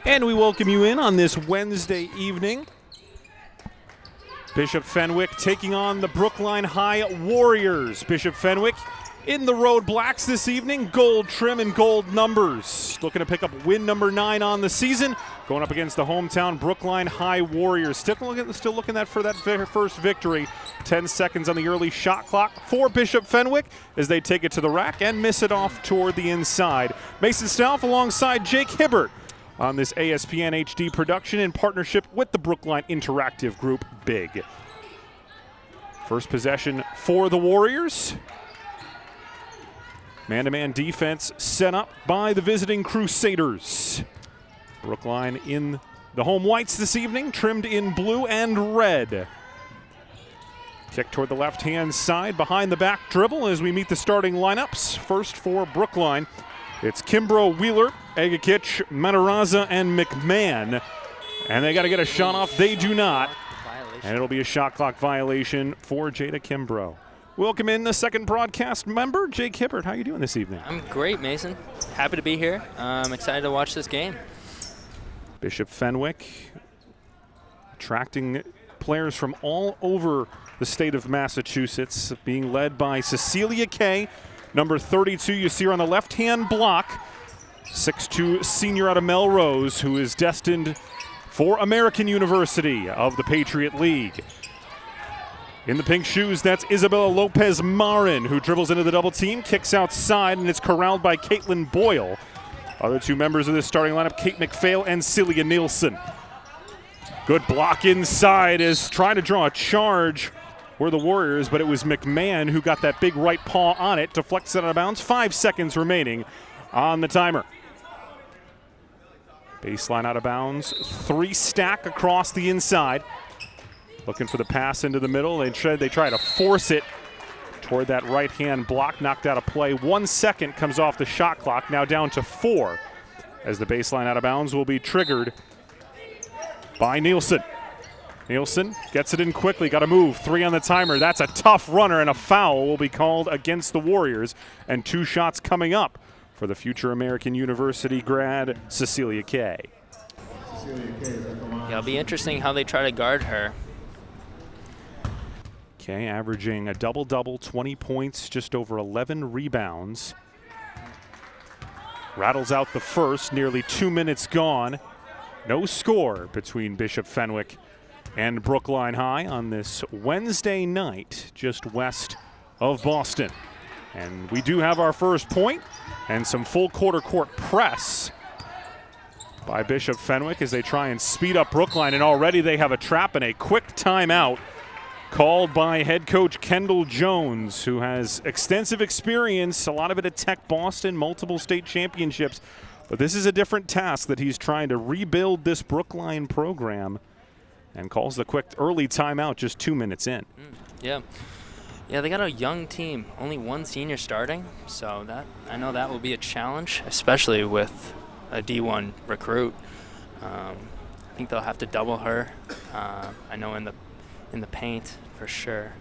And we welcome you in on this Wednesday evening. Bishop Fenwick taking on the Brookline High Warriors. Bishop Fenwick in the road blacks this evening, gold trim and gold numbers. Looking to pick up win number 9 on the season, going up against the hometown Brookline High Warriors. Still looking for that first victory. 10 seconds on the early shot clock for Bishop Fenwick as they take it to the rack and miss it off toward the inside. Mason Stauff alongside Jake Hibbert on this ASPN HD production in partnership with the Brookline Interactive Group Big. First possession for the Warriors. Man-to-man defense set up by the visiting Crusaders. Brookline in the home whites this evening, trimmed in blue and red. Kick toward the left-hand side, behind the back dribble as we meet the starting lineups. First for Brookline, it's Kimbrough, Wheeler, Agikic, Matarazza, and McMahon. And they got to get a shot off. They do not. And it'll be a shot clock violation for Jada Kimbrough. Welcome in the second broadcast member, Jake Hibbert. How are you doing this evening? I'm great, Mason. Happy to be here. I'm excited to watch this game. Bishop Fenwick attracting players from all over the state of Massachusetts, being led by Cecilia Kay, number 32. You see her on the left-hand block, 6'2" senior out of Melrose, who is destined for American University of the Patriot League. In the pink shoes, that's Isabella Lopez-Marin, who dribbles into the double team, kicks outside, and it's corralled by Caitlin Boyle. Other two members of this starting lineup, Kate McPhail and Celia Nielsen. Good block inside is trying to draw a charge were the Warriors, but it was McMahon who got that big right paw on it, deflects it out of bounds. 5 seconds remaining on the timer. Baseline out of bounds, 3 stack across the inside. Looking for the pass into the middle. They try to force it toward that right-hand block, knocked out of play. 1 second comes off the shot clock, now down to 4, as the baseline out of bounds will be triggered by Nielsen. Nielsen gets it in quickly, got to move. 3 on the timer. That's a tough runner, and a foul will be called against the Warriors. And 2 shots coming up for the future American University grad, Cecilia Kay. Yeah, it'll be interesting how they try to guard her. Kay averaging a double-double, 20 points, just over 11 rebounds. Rattles out the first, nearly 2 minutes gone. No score between Bishop Fenwick and Brookline High on this Wednesday night, just west of Boston. And we do have our first point and some full quarter court press by Bishop Fenwick as they try and speed up Brookline, and already they have a trap and a quick timeout called by head coach Kendall Jones, who has extensive experience, a lot of it at Tech Boston, multiple state championships. But this is a different task that he's trying to rebuild this Brookline program, and calls the quick early timeout just 2 minutes in. Yeah, they got a young team, only 1 senior starting, so that I know that will be a challenge, especially with a D1 recruit. I think they'll have to double her. I know in the paint for sure.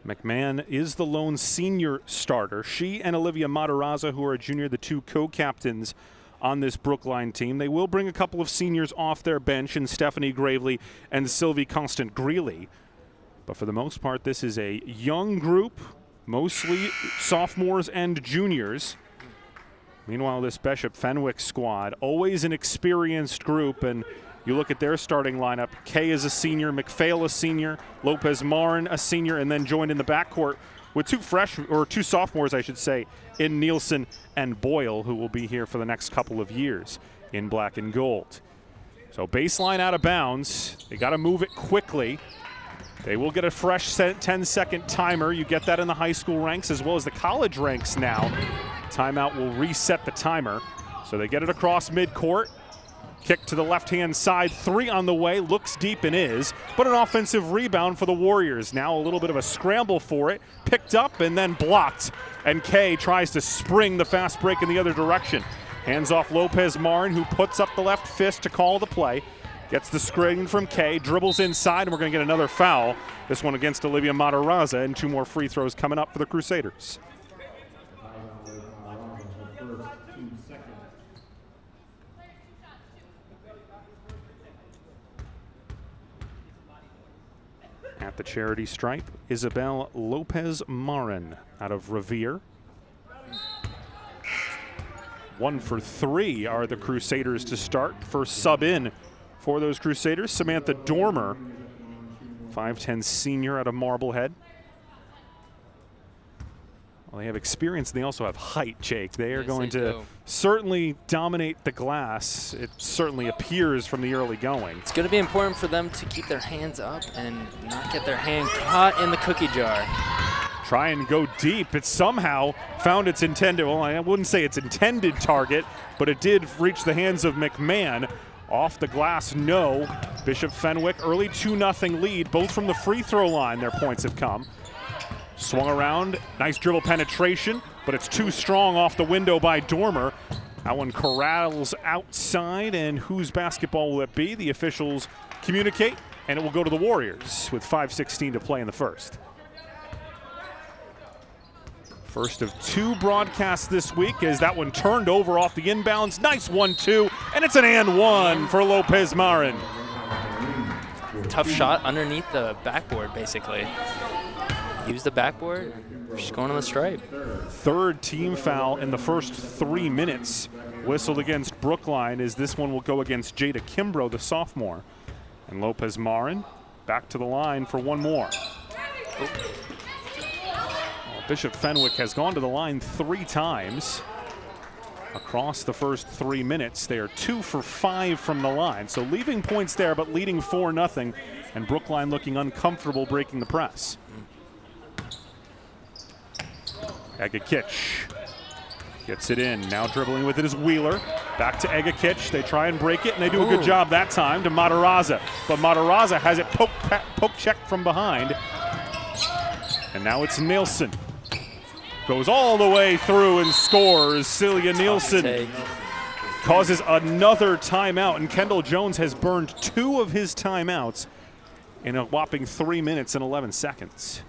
McMahon is the lone senior starter. She and Olivia Matarazza, who are a junior, the 2 co-captains on this Brookline team. They will bring a couple of seniors off their bench in Stephanie Gravely and Sylvie Constant-Greeley. But for the most part, this is a young group, mostly sophomores and juniors. Meanwhile, this Bishop Fenwick squad, always an experienced group, and you look at their starting lineup. Kay is a senior, McPhail a senior, Lopez-Marin a senior, and then joined in the backcourt with 2 sophomores, I should say, in Nielsen and Boyle, who will be here for the next couple of years in black and gold. So baseline out of bounds. They got to move it quickly. They will get a fresh 10-second timer. You get that in the high school ranks as well as the college ranks now. Timeout will reset the timer. So they get it across midcourt. Kick to the left-hand side, 3 on the way, looks deep and is, but an offensive rebound for the Warriors. Now a little bit of a scramble for it, picked up and then blocked. And Kay tries to spring the fast break in the other direction. Hands off Lopez-Marin, who puts up the left fist to call the play. Gets the screen from Kay, dribbles inside, and we're going to get another foul. This one against Olivia Matarazza, and 2 more free throws coming up for the Crusaders. At the charity stripe, Isabel Lopez-Marin out of Revere. 1 for 3 are the Crusaders to start. First sub in for those Crusaders, Samantha Dormer, 5'10" senior out of Marblehead. Well, they have experience and they also have height, Jake. They are going to certainly dominate the glass. It certainly appears from the early going. It's going to be important for them to keep their hands up and not get their hand caught in the cookie jar. Try and go deep. It somehow found its intended, well, I wouldn't say its intended target, but it did reach the hands of McMahon. Off the glass, no. Bishop Fenwick, early 2-0 lead, both from the free throw line, their points have come. Swung around, nice dribble penetration, but it's too strong off the window by Dormer. That one corrals outside, and whose basketball will it be? The officials communicate, and it will go to the Warriors with 5:16 to play in the first. First of 2 broadcasts this week as that one turned over off the inbounds. Nice 1-2, and it's an and one for Lopez-Marin. Tough shot underneath the backboard, basically. Use the backboard, just going on the stripe. 3rd team foul in the first 3 minutes whistled against Brookline, as this one will go against Jada Kimbrough, the sophomore. And Lopez-Marin back to the line for one more. Well, Bishop Fenwick has gone to the line 3 times across the first 3 minutes. They are 2 for 5 from the line, so leaving points there, but leading 4-0, and Brookline looking uncomfortable breaking the press. Egakic gets it in. Now dribbling with it is Wheeler. Back to Egakic. They try and break it, and they do a good job that time to Mataraza. But Mataraza has it poke checked from behind. And now it's Nielsen. Goes all the way through and scores. Celia Nielsen causes another timeout, and Kendall Jones has burned 2 of his timeouts in a whopping 3 minutes and 11 seconds.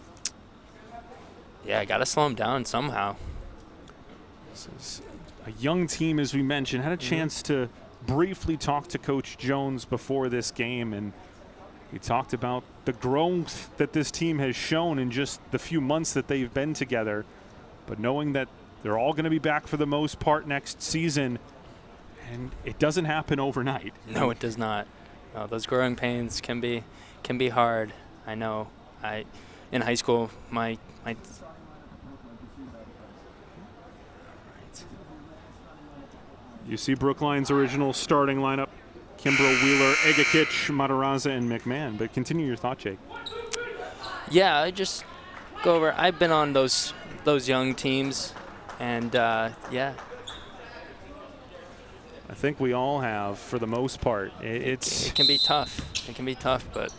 Yeah, I got to slow him down somehow. This is a young team, as we mentioned. Had a chance to briefly talk to Coach Jones before this game, and he talked about the growth that this team has shown in just the few months that they've been together. But knowing that they're all going to be back for the most part next season, and it doesn't happen overnight. No, it does not. No, those growing pains can be hard. I know. In high school, my You see Brookline's original starting lineup: Kimbrough, Wheeler, Egakic, Mataraza, and McMahon. But continue your thought, Jake. Yeah, I just go over. I've been on those young teams, and yeah. I think we all have, for the most part. It can be tough. It can be tough, but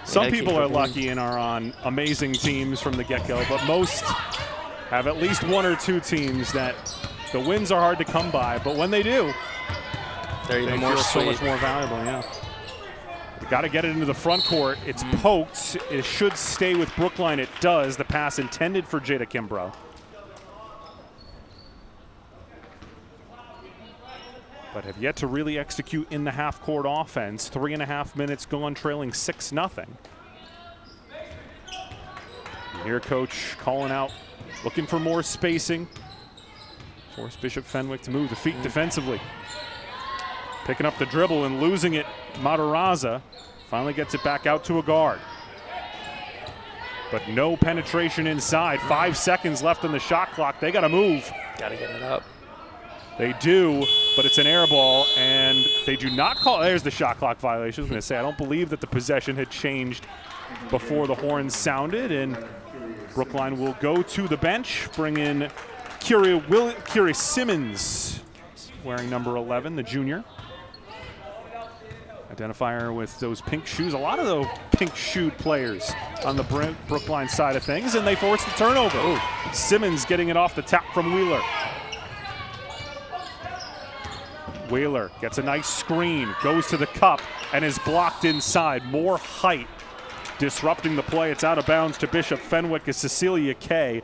some people are lucky and are on amazing teams from the get-go, but most have at least 1 or 2 teams that the wins are hard to come by, but when they do, they're even more so much more valuable. Yeah. You got to get it into the front court. It's poked. It should stay with Brookline. It does. The pass intended for Jada Kimbrough. But have yet to really execute in the half-court offense. 3.5 minutes gone, trailing 6-0. Here, coach calling out, looking for more spacing. Force Bishop Fenwick to move the feet defensively. Picking up the dribble and losing it, Mataraza finally gets it back out to a guard. But no penetration inside. 5 seconds left on the shot clock. They got to move. Got to get it up. They do, but it's an air ball, and they do not call. There's the shot clock violation. I was going to say, I don't believe that the possession had changed before the horns sounded, and Brookline will go to the bench, bring in Curie Simmons, wearing number 11, the junior. Identifier with those pink shoes. A lot of those pink-shoed players on the Brookline side of things, and they force the turnover. Ooh. Simmons getting it off the tap from Wheeler. Wheeler gets a nice screen, goes to the cup, and is blocked inside. More height disrupting the play. It's out of bounds to Bishop Fenwick as Cecilia Kay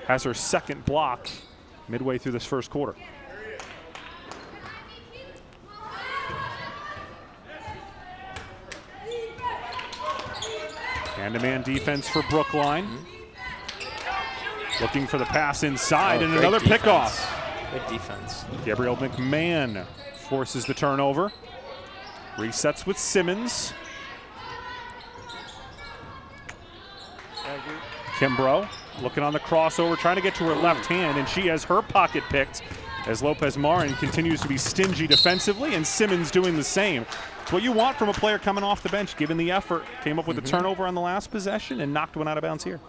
has her second block midway through this first quarter. Man-to-man defense for Brookline. Looking for the pass inside, and another pickoff. Good defense. Gabrielle McMahon forces the turnover. Resets with Simmons. Kimbrough looking on the crossover, trying to get to her left hand, and she has her pocket picked as Lopez Marin continues to be stingy defensively, and Simmons doing the same. It's what you want from a player coming off the bench, given the effort. Came up with a turnover on the last possession and knocked one out of bounds here.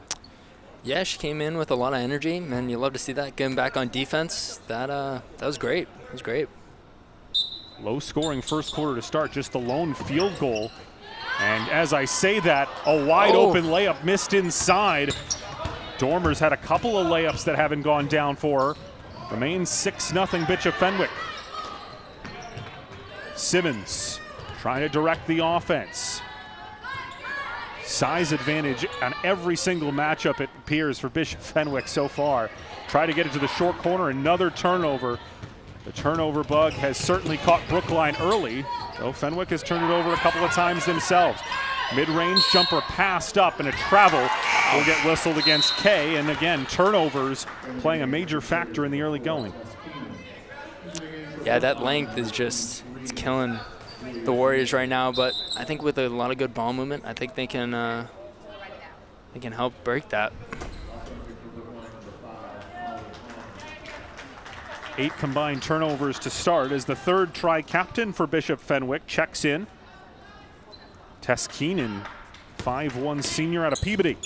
Yeah, she came in with a lot of energy, and you love to see that. Getting back on defense, that was great. It was great. Low-scoring first quarter to start, just the lone field goal. And as I say that, a wide-open layup missed inside. Dormer's had a couple of layups that haven't gone down for her. Remains 6-0 Bishop Fenwick. Simmons trying to direct the offense. Size advantage on every single matchup, it appears, for Bishop Fenwick so far. Try to get it to the short corner, another turnover. The turnover bug has certainly caught Brookline early, though Fenwick has turned it over a couple of times themselves. Mid-range jumper passed up, and a travel will get whistled against Kay. And again, turnovers playing a major factor in the early going. Yeah, that length is just, it's killing the Warriors right now, but I think with a lot of good ball movement, I think they can help break that. 8 combined turnovers to start as the third tri-captain for Bishop Fenwick checks in. Tess Keenan, 5'1" senior out of Peabody.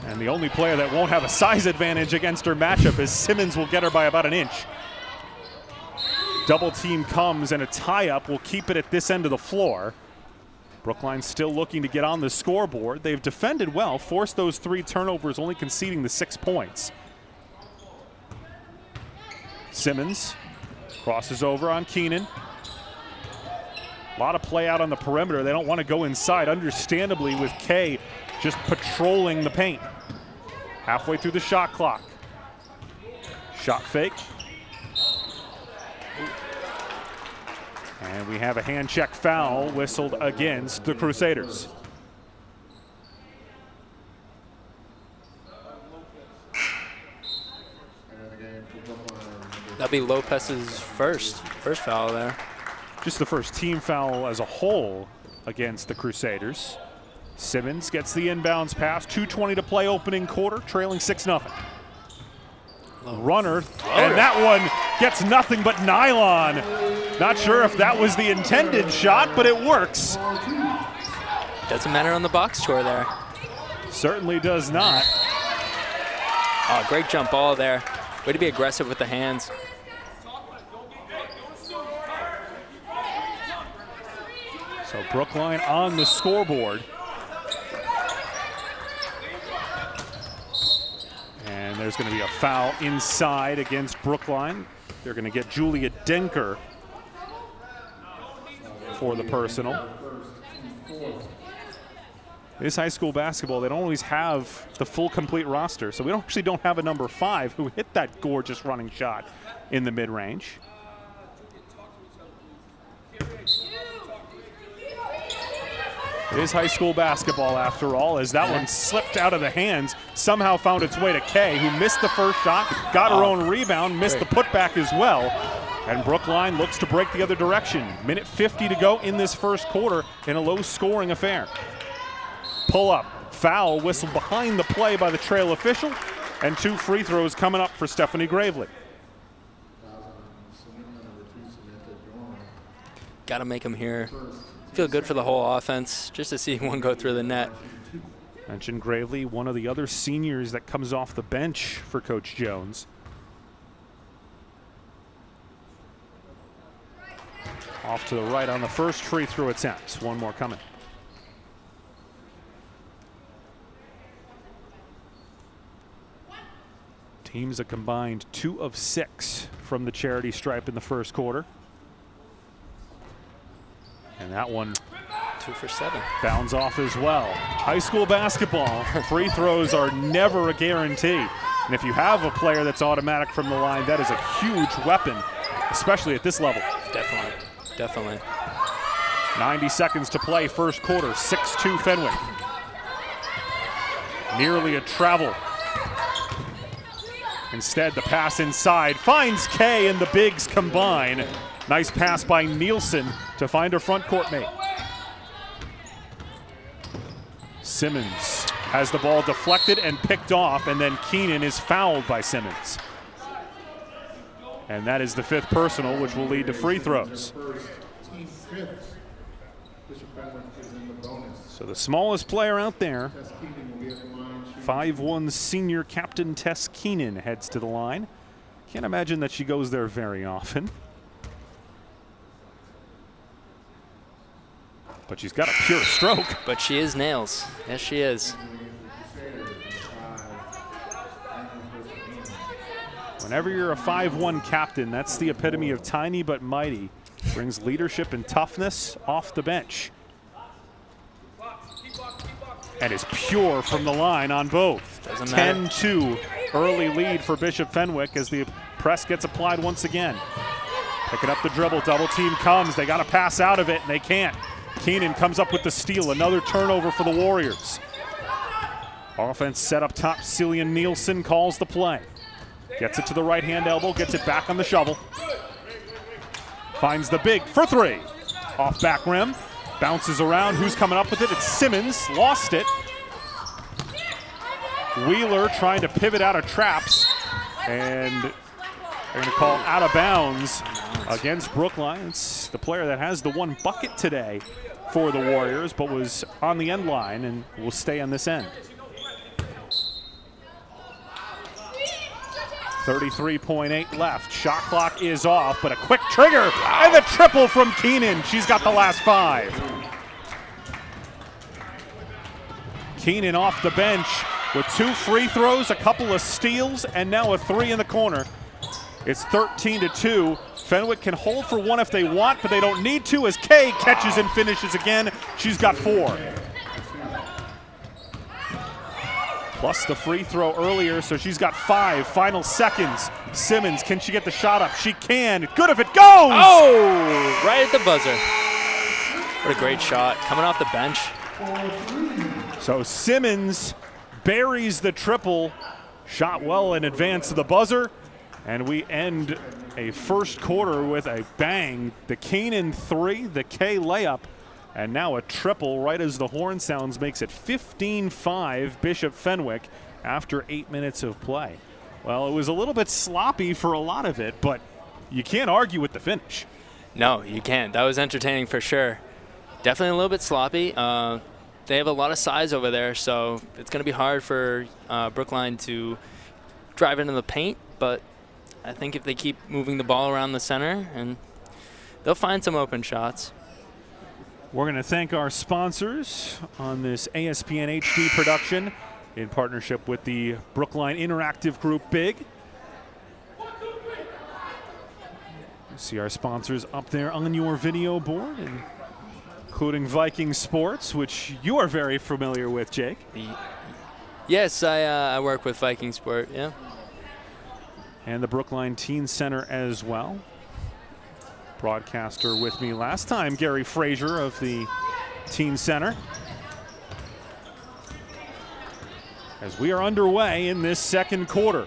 And the only player that won't have a size advantage against her matchup is Simmons will get her by about an inch. Double team comes, and a tie-up will keep it at this end of the floor. Brookline still looking to get on the scoreboard. They've defended well, forced those 3 turnovers, only conceding the 6 points. Simmons crosses over on Keenan. A lot of play out on the perimeter. They don't want to go inside, understandably, with Kay just patrolling the paint. Halfway through the shot clock. Shot fake. And we have a hand check foul whistled against the Crusaders. That'll be Lopez's first foul there. Just the first team foul as a whole against the Crusaders. Simmons gets the inbounds pass, 2:20 to play opening quarter, trailing 6-0. Runner, and that one gets nothing but nylon. Not sure if that was the intended shot, but it works. Doesn't matter on the box score there. Certainly does not. Oh, great jump ball there. Way to be aggressive with the hands. So Brookline on the scoreboard. And there's going to be a foul inside against Brookline. They're going to get Julia Denker for the personal. It is high school basketball. They don't always have the full complete roster, so we actually don't have a number 5 who hit that gorgeous running shot in the mid-range. It is high school basketball after all, as that one slipped out of the hands, somehow found its way to Kay, who missed the first shot, got her own rebound, missed the putback as well. And Brookline looks to break the other direction. Minute 50 to go in this first quarter in a low-scoring affair. Pull up, foul whistled behind the play by the trail official, and 2 free throws coming up for Stephanie Gravely. Got to make them here. Feel good for the whole offense just to see one go through the net. Mentioned Gravely, one of the other seniors that comes off the bench for Coach Jones. Off to the right on the first free throw attempt. One more coming. Teams a combined 2 of 6 from the charity stripe in the first quarter. And that one 2 for 7. bounds off as well. High school basketball, free throws are never a guarantee. And if you have a player that's automatic from the line, that is a huge weapon, especially at this level. Definitely, definitely. 90 seconds to play, first quarter, 6-2 Fenwick. Nearly a travel. Instead, the pass inside finds Kay, and the bigs combine. Nice pass by Nielsen to find her front court mate. Simmons has the ball deflected and picked off, and then Keenan is fouled by Simmons. And that is the 5th personal, which will lead to free throws. So the smallest player out there, 5'1" senior captain Tess Keenan, heads to the line. Can't imagine that she goes there very often. But she's got a pure stroke. But she is nails. Yes, she is. Whenever you're a 5'1" captain, that's the epitome of tiny but mighty. Brings leadership and toughness off the bench. And is pure from the line on both. 10-2 early lead for Bishop Fenwick as the press gets applied once again. Picking up the dribble, double team comes. They got to pass out of it, and they can't. Keenan comes up with the steal, another turnover for the Warriors. Offense set up top, Cillian Nielsen calls the play. Gets it to the right-hand elbow, gets it back on the shovel. Finds the big for 3. Off back rim, bounces around. Who's coming up with it? It's Simmons, lost it. Wheeler trying to pivot out of traps, and they're going to call out of bounds against Brookline. It's the player that has the 1 bucket today for the Warriors, but was on the end line and will stay on this end. 33.8 left. Shot clock is off, but a quick trigger. Wow. And the triple from Keenan. She's got the last 5. Keenan off the bench with 2 free throws, a couple of steals, and now a 3 in the corner. It's 13-2. Fenwick can hold for 1 if they want, but they don't need to as Kay catches and finishes again. She's got 4. Plus the free throw earlier, so she's got 5. Final seconds. Simmons, can she get the shot up? She can. Good if it goes! Oh! Right at the buzzer. What a great shot. Coming off the bench. So Simmons buries the triple. Shot well in advance of the buzzer. And we end a first quarter with a bang. The Keenan 3, the K layup, and now a triple right as the horn sounds makes it 15-5 Bishop Fenwick after 8 minutes of play. Well, it was a little bit sloppy for a lot of it, but you can't argue with the finish. No, you can't. That was entertaining for sure. Definitely a little bit sloppy. They have a lot of size over there, so it's going to be hard for Brookline to drive into the paint, but I think if they keep moving the ball around the center, and they'll find some open shots. We're going to thank our sponsors on this ASPN HD production in partnership with the Brookline Interactive Group Big. You see our sponsors up there on your video board, including Viking Sports, which you are very familiar with, Jake. Yes, I work with Viking Sport, yeah. And the Brookline Teen Center as well. Broadcaster with me last time, Gary Frazier of the Teen Center. As we are underway in this second quarter.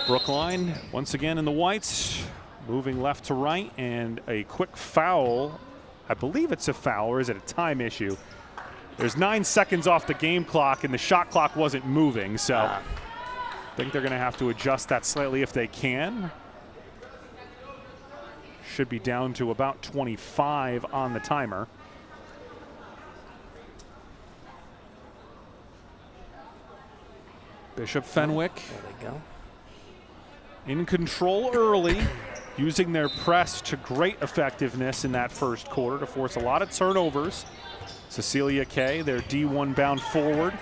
Brookline once again in the whites, moving left to right, and a quick foul. I believe it's a foul, or is it a time issue? There's 9 seconds off the game clock, and the shot clock wasn't moving, so I think they're going to have to adjust that slightly if they can. Should be down to about 25 on the timer. Bishop Fenwick there they go. In control early, using their press to great effectiveness in that first quarter to force a lot of turnovers. Cecilia Kay, their D1 bound forward,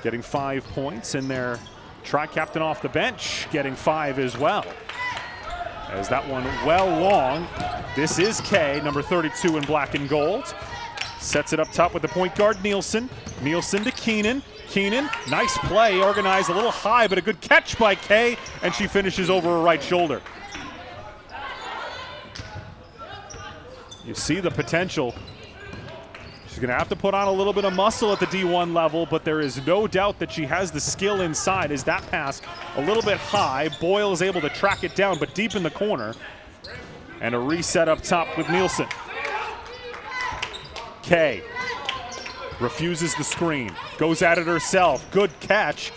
getting 5 points, and their tri-captain off the bench getting 5 as well. As that one well long. This is Kay, number 32 in black and gold. Sets it up top with the point guard, Nielsen. Nielsen to Keenan. Keenan, nice play, organized a little high, but a good catch by Kay, and she finishes over her right shoulder. You see the potential. She's going to have to put on a little bit of muscle at the D1 level, but there is no doubt that she has the skill inside. As that pass a little bit high, Boyle is able to track it down, but deep in the corner. And a reset up top with Nielsen. Kay refuses the screen, goes at it herself. Good catch.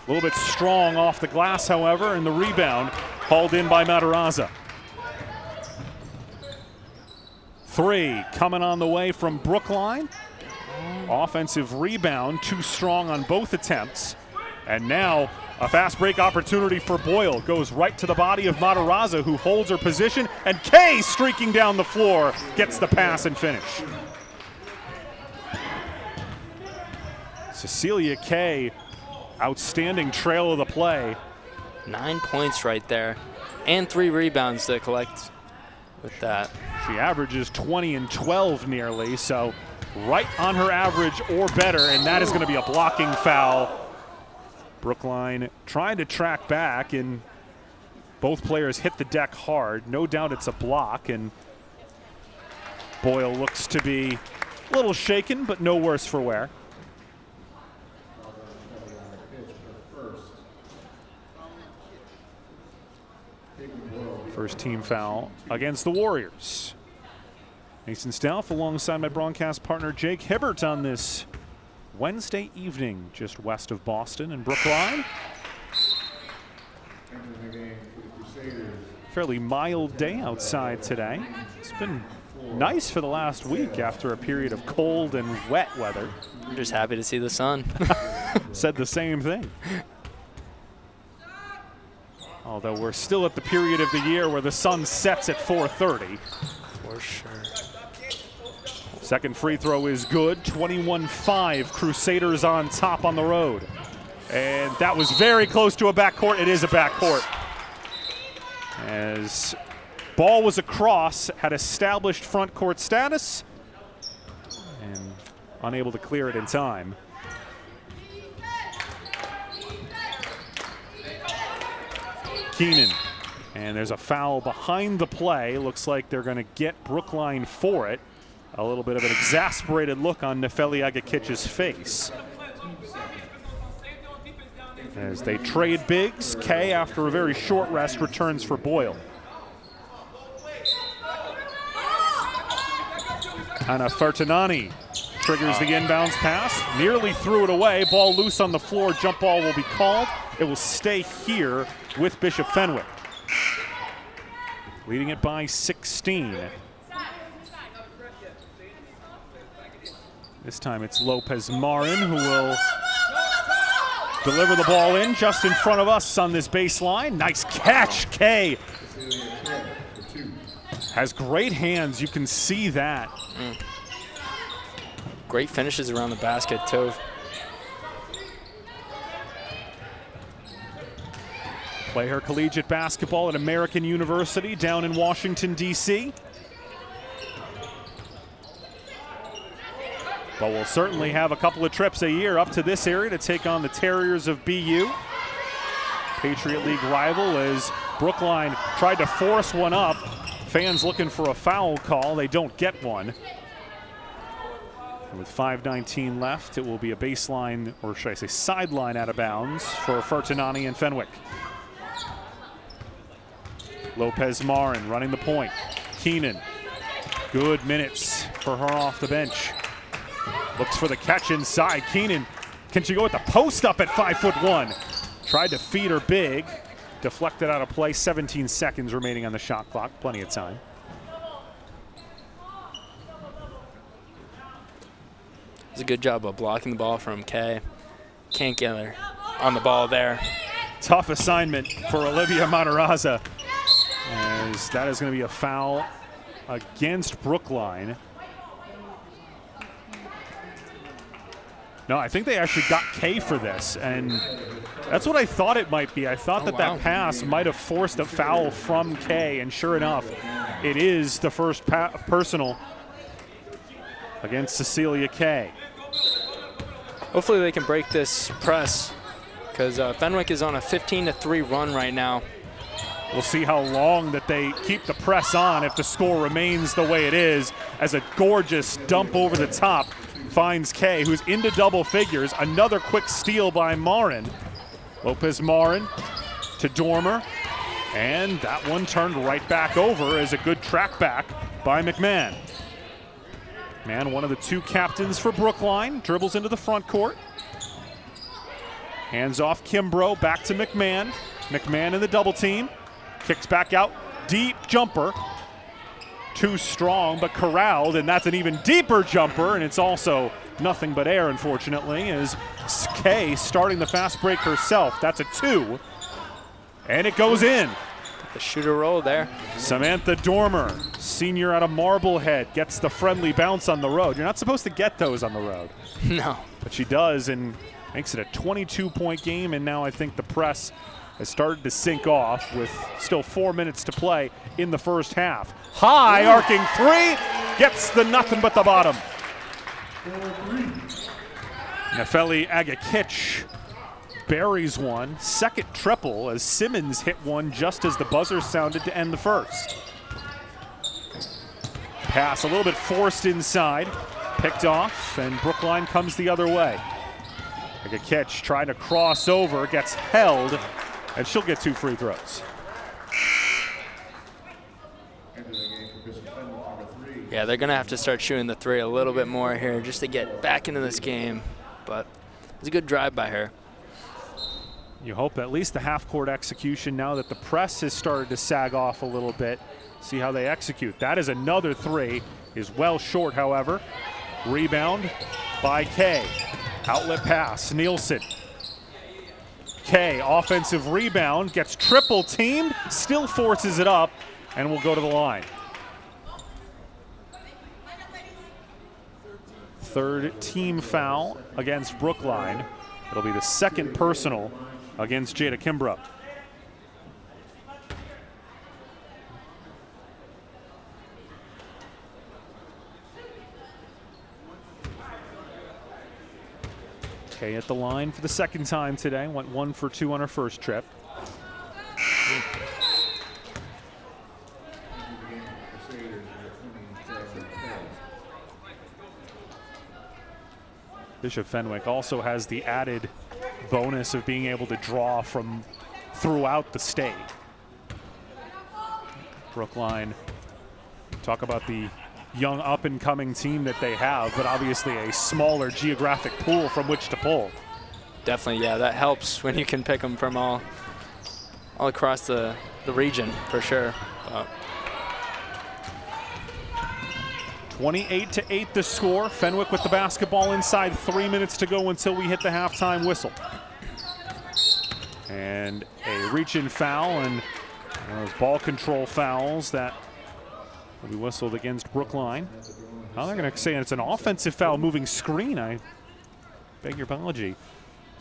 A little bit strong off the glass, however, and the rebound hauled in by Matarazza. 3 coming on the way from Brookline. Offensive rebound, too strong on both attempts. And now a fast break opportunity for Boyle. Goes right to the body of Matarazza, who holds her position. And Kay streaking down the floor, gets the pass and finish. Cecilia Kay, outstanding trail of the play. 9 points right there, and 3 rebounds to collect with that. She averages 20 and 12 nearly, so right on her average or better, and that is going to be a blocking foul. Brookline trying to track back, and both players hit the deck hard. No doubt it's a block, and Boyle looks to be a little shaken, but no worse for wear. First team foul against the Warriors. Mason Stauff alongside my broadcast partner Jake Hibbert on this Wednesday evening just west of Boston and Brookline. Fairly mild day outside today. It's been nice for the last week after a period of cold and wet weather. I'm just happy to see the sun. Said the same thing. Although we're still at the period of the year where the sun sets at 4:30. For sure. Second free throw is good. 21-5. Crusaders on top on the road. And that was very close to a backcourt. It is a backcourt. As ball was across, had established front court status, and unable to clear it in time. Keenan, and there's a foul behind the play. Looks like they're going to get Brookline for it. A little bit of an exasperated look on Nefeli Agakic's face. As they trade bigs, Kay, after a very short rest, returns for Boyle. Anna Fertinani triggers the inbounds pass, nearly threw it away. Ball loose on the floor, jump ball will be called. It will stay here with Bishop Fenwick. Leading it by 16. This time it's Lopez Marin who will deliver the ball in just in front of us on this baseline. Nice catch, Kay. Has great hands, you can see that. Great finishes around the basket too. Play her collegiate basketball at American University down in Washington, D.C. But we'll certainly have a couple of trips a year up to this area to take on the Terriers of BU. Patriot League rival, as Brookline tried to force one up. Fans looking for a foul call. They don't get one. And with 5:19 left, it will be a baseline, or should I say sideline out of bounds for Fertinani and Fenwick. Lopez Marin running the point. Keenan, good minutes for her off the bench. Looks for the catch inside. Keenan, can she go with the post up at 5'1"? Tried to feed her big. Deflected out of play. 17 seconds remaining on the shot clock. Plenty of time. It's a good job of blocking the ball from Kay. Can't get her on the ball there. Tough assignment for Olivia Matarazza, as that is going to be a foul against Brookline. No, I think they actually got Kay for this, and that's what I thought it might be. I thought that pass might have forced a foul from Kay, and sure enough, it is the first personal against Cecilia Kay. Hopefully they can break this press, because Fenwick is on a 15-3 run right now. We'll see how long that they keep the press on if the score remains the way it is, as a gorgeous dump over the top finds Kay, who's into double figures. Another quick steal by Marin. Lopez Marin to Dormer. And that one turned right back over as a good track back by McMahon. McMahon, one of the two captains for Brookline, dribbles into the front court. Hands off Kimbrough, back to McMahon. McMahon in the double team. Kicks back out, deep jumper. Too strong, but corralled, and that's an even deeper jumper, and it's also nothing but air, unfortunately, as Kay starting the fast break herself. That's a 2, and it goes in. The shooter roll there. Samantha Dormer, senior out of Marblehead, gets the friendly bounce on the road. You're not supposed to get those on the road. No. But she does, and makes it a 22-point game, and now I think the press has started to sink off with still 4 minutes to play in the first half. High arcing 3, gets the nothing but the bottom. Nefeli Agakic buries one, second triple as Simmons hit one just as the buzzer sounded to end the first. Pass a little bit forced inside, picked off, and Brookline comes the other way. Agakic trying to cross over, gets held, and she'll get 2 free throws. Yeah, they're going to have to start shooting the 3 a little bit more here just to get back into this game. But it's a good drive by her. You hope at least the half-court execution now that the press has started to sag off a little bit. See how they execute. That is another 3. Is well short, however. Rebound by Kay. Outlet pass, Nielsen. Kay, offensive rebound, gets triple teamed, still forces it up, and will go to the line. Third team foul against Brookline. It'll be the second personal against Jada Kimbrough. Kay at the line for the second time today. Went 1 for 2 on her first trip. Bishop Fenwick also has the added bonus of being able to draw from throughout the state. Brookline, talk about the young up-and-coming team that they have, but obviously a smaller geographic pool from which to pull. Definitely, yeah, that helps when you can pick them from all across the region, for sure. 28-8 the score. Fenwick with the basketball inside, 3 minutes to go until we hit the halftime whistle. And a reach-in foul, and those ball control fouls that will be whistled against Brookline. Now they're going to say it's an offensive foul, moving screen. I beg your apology.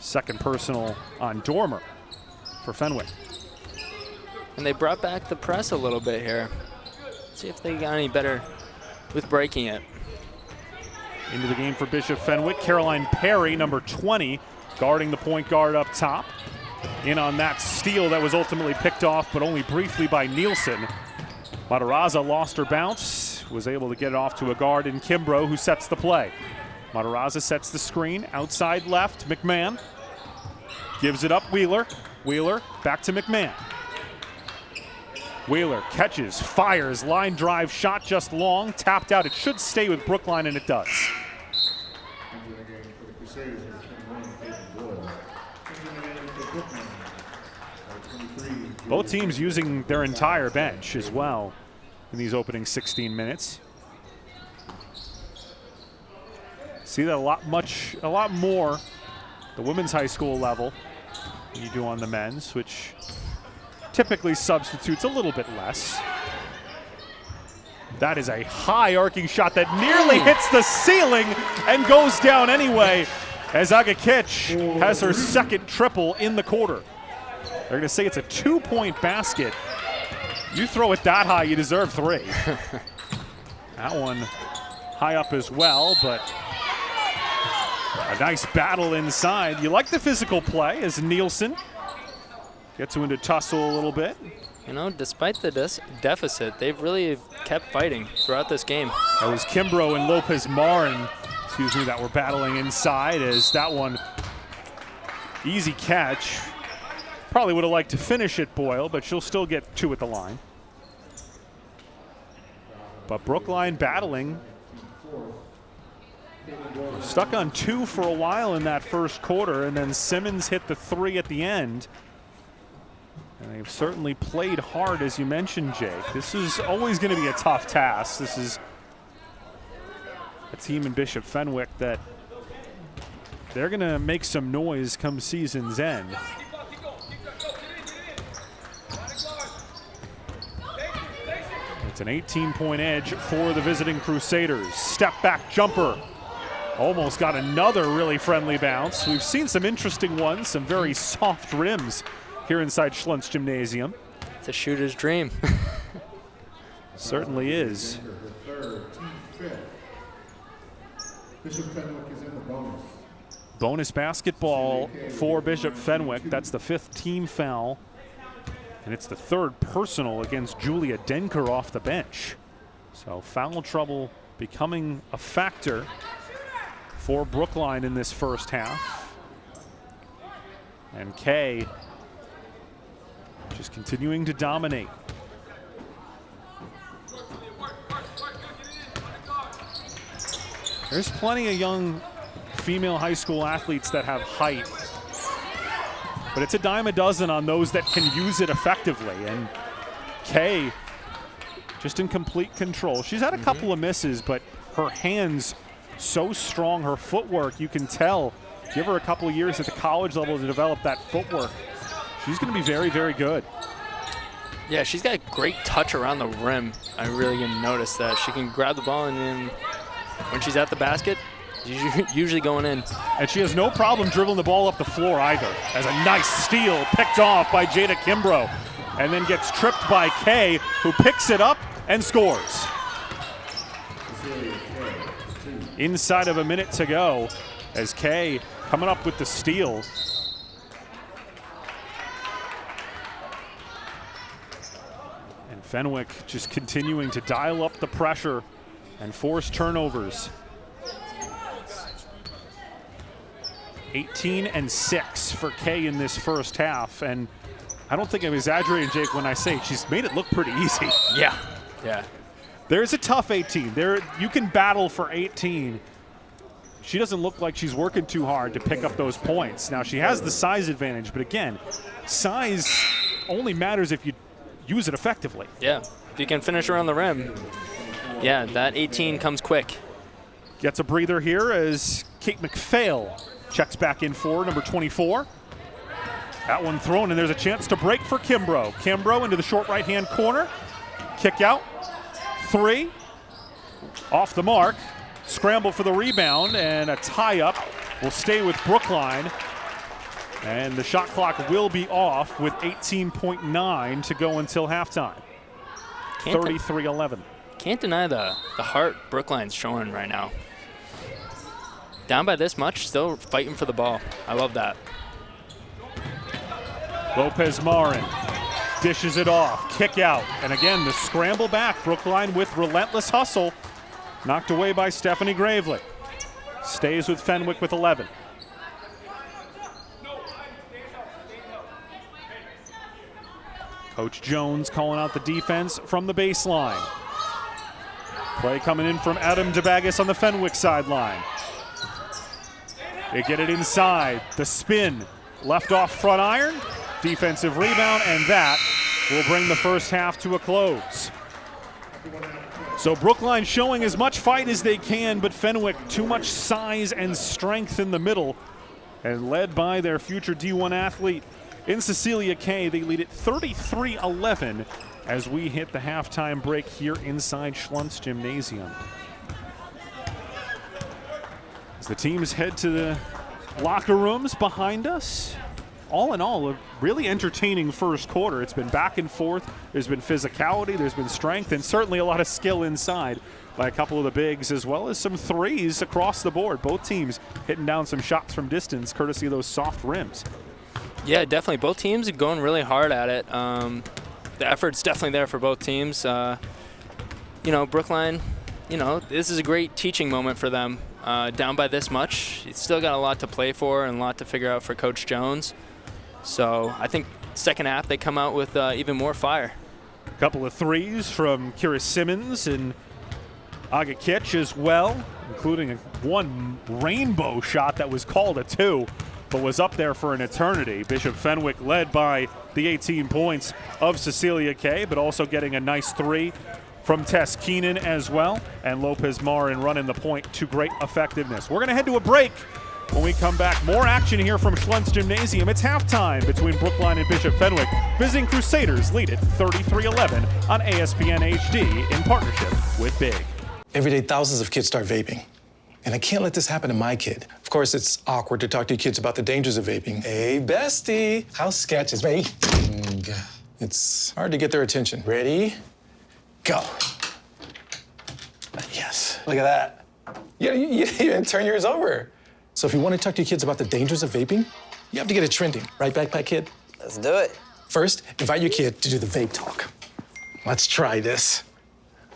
Second personal on Dormer for Fenwick. And they brought back the press a little bit here. See if they got any better with breaking it. Into the game for Bishop Fenwick. Caroline Perry, number 20, guarding the point guard up top. In on that steal that was ultimately picked off, but only briefly by Nielsen. Matarazza lost her bounce, was able to get it off to a guard in Kimbrough, who sets the play. Matarazza sets the screen, outside left, McMahon. Gives it up, Wheeler. Wheeler back to McMahon. Wheeler catches, fires, line drive, shot just long, tapped out. It should stay with Brookline, and it does. Both teams using their entire bench as well in these opening 16 minutes. See that a lot more the women's high school level than you do on the men's, which typically substitutes a little bit less. That is a high arcing shot that nearly hits the ceiling and goes down anyway, as Agakic has her second triple in the quarter. They're going to say it's a 2-point basket. You throw it that high, you deserve 3. That one high up as well, but a nice battle inside. You like the physical play as Nielsen gets into tussle a little bit. You know, despite the deficit, they've really kept fighting throughout this game. That was Kimbrough and Lopez Marin that were battling inside, as that one, easy catch. Probably would have liked to finish it, Boyle, but she'll still get 2 at the line. But Brookline battling. Stuck on 2 for a while in that first quarter, and then Simmons hit the 3 at the end. And they've certainly played hard, as you mentioned, Jake. This is always going to be a tough task. This is a team in Bishop Fenwick that they're going to make some noise come season's end. It's an 18-point edge for the visiting Crusaders. Step back jumper. Almost got another really friendly bounce. We've seen some interesting ones, some very soft rims here inside Schlunz Gymnasium. It's a shooter's dream. Certainly is. Bonus basketball for Bishop Fenwick. That's the 5th team foul. And it's the 3rd personal against Julia Denker off the bench. So foul trouble becoming a factor for Brookline in this first half. And Kay just continuing to dominate. There's plenty of young female high school athletes that have height, but it's a dime a dozen on those that can use it effectively. And Kay just in complete control. She's had a couple of misses, but her hands so strong, her footwork, you can tell. Give her a couple of years at the college level to develop that footwork. She's going to be very, very good. Yeah, she's got a great touch around the rim. I really can notice that. She can grab the ball, and then when she's at the basket, she's usually going in. And she has no problem dribbling the ball up the floor either. As a nice steal picked off by Jada Kimbrough, and then gets tripped by Kay, who picks it up and scores. Inside of a minute to go, as Kay coming up with the steal. And Fenwick just continuing to dial up the pressure and force turnovers. 18-6 for Kay in this first half, and I don't think I'm exaggerating, Jake, when I say she's made it look pretty easy. Yeah. There's a tough 18. There, you can battle for 18. She doesn't look like she's working too hard to pick up those points. Now, she has the size advantage, but again, size only matters if you use it effectively. Yeah, if you can finish around the rim. Yeah, that 18 comes quick. Gets a breather here as Kate McPhail checks back in for number 24. That one thrown, and there's a chance to break for Kimbrough. Kimbrough into the short right-hand corner. Kick out. 3. Off the mark. Scramble for the rebound, and a tie-up will stay with Brookline. And the shot clock will be off with 18.9 to go until halftime. 33-11. Can't deny the heart Brookline's showing right now. Down by this much, still fighting for the ball. I love that. Lopez Marin dishes it off, kick out, and again the scramble back. Brookline with relentless hustle, knocked away by Stephanie Gravely. Stays with Fenwick with 11. Coach Jones calling out the defense from the baseline. Play coming in from Adam DeBaggis on the Fenwick sideline. They get it inside, the spin, left off front iron, defensive rebound, and that will bring the first half to a close. So Brookline showing as much fight as they can, but Fenwick too much size and strength in the middle, and led by their future D1 athlete in Cecilia Kay. They lead it 33-11 as we hit the halftime break here inside Schlunz Gymnasium. As the teams head to the locker rooms behind us, all in all, a really entertaining first quarter. It's been back and forth. There's been physicality, there's been strength, and certainly a lot of skill inside by a couple of the bigs, as well as some threes across the board. Both teams hitting down some shots from distance, courtesy of those soft rims. Yeah, definitely. Both teams are going really hard at it. The effort's definitely there for both teams. Brookline, this is a great teaching moment for them. down by this much. He's still got a lot to play for and a lot to figure out for Coach Jones. So I think second half they come out with even more fire. A couple of threes from Kira Simmons and Agakic as well, including one rainbow shot that was called a 2, but was up there for an eternity. Bishop Fenwick led by the 18 points of Cecilia Kay, but also getting a nice 3 from Tess Keenan as well, and Lopez Marin running the point to great effectiveness. We're going to head to a break. When we come back, more action here from Schlentz Gymnasium. It's halftime between Brookline and Bishop Fenwick. Visiting Crusaders lead it 33-11 on ASPN HD in partnership with Big. Every day, thousands of kids start vaping. And I can't let this happen to my kid. Of course, it's awkward to talk to your kids about the dangers of vaping. Hey, bestie, how sketch is vaping? It's hard to get their attention. Ready? Go. Yes, look at that. You didn't even turn yours over. So if you want to talk to your kids about the dangers of vaping, you have to get it trending. Right, Backpack Kid? Let's do it. First, invite your kid to do the vape talk. Let's try this.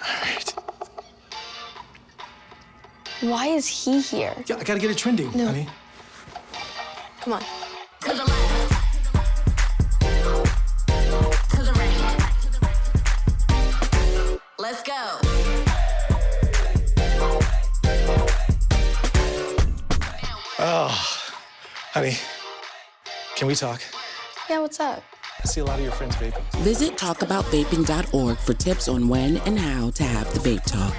All right. Why is he here? Yeah, I gotta get it trending, honey. Come on. To the left. To the right. Let's go. Oh, honey, can we talk? Yeah, what's up? I see a lot of your friends vaping. Visit talkaboutvaping.org for tips on when and how to have the vape talk.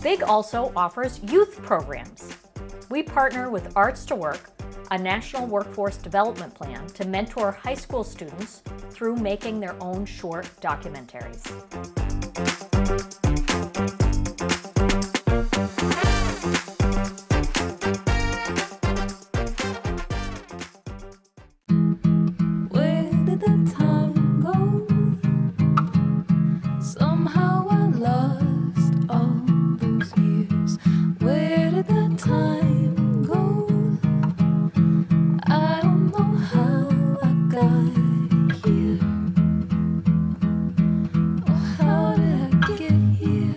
Big also offers youth programs. We partner with Arts to Work, a national workforce development plan to mentor high school students through making their own short documentaries. Where did the time go? Somehow I lost all those years. Where did the time go? I don't know how I got here. Or how did I get here?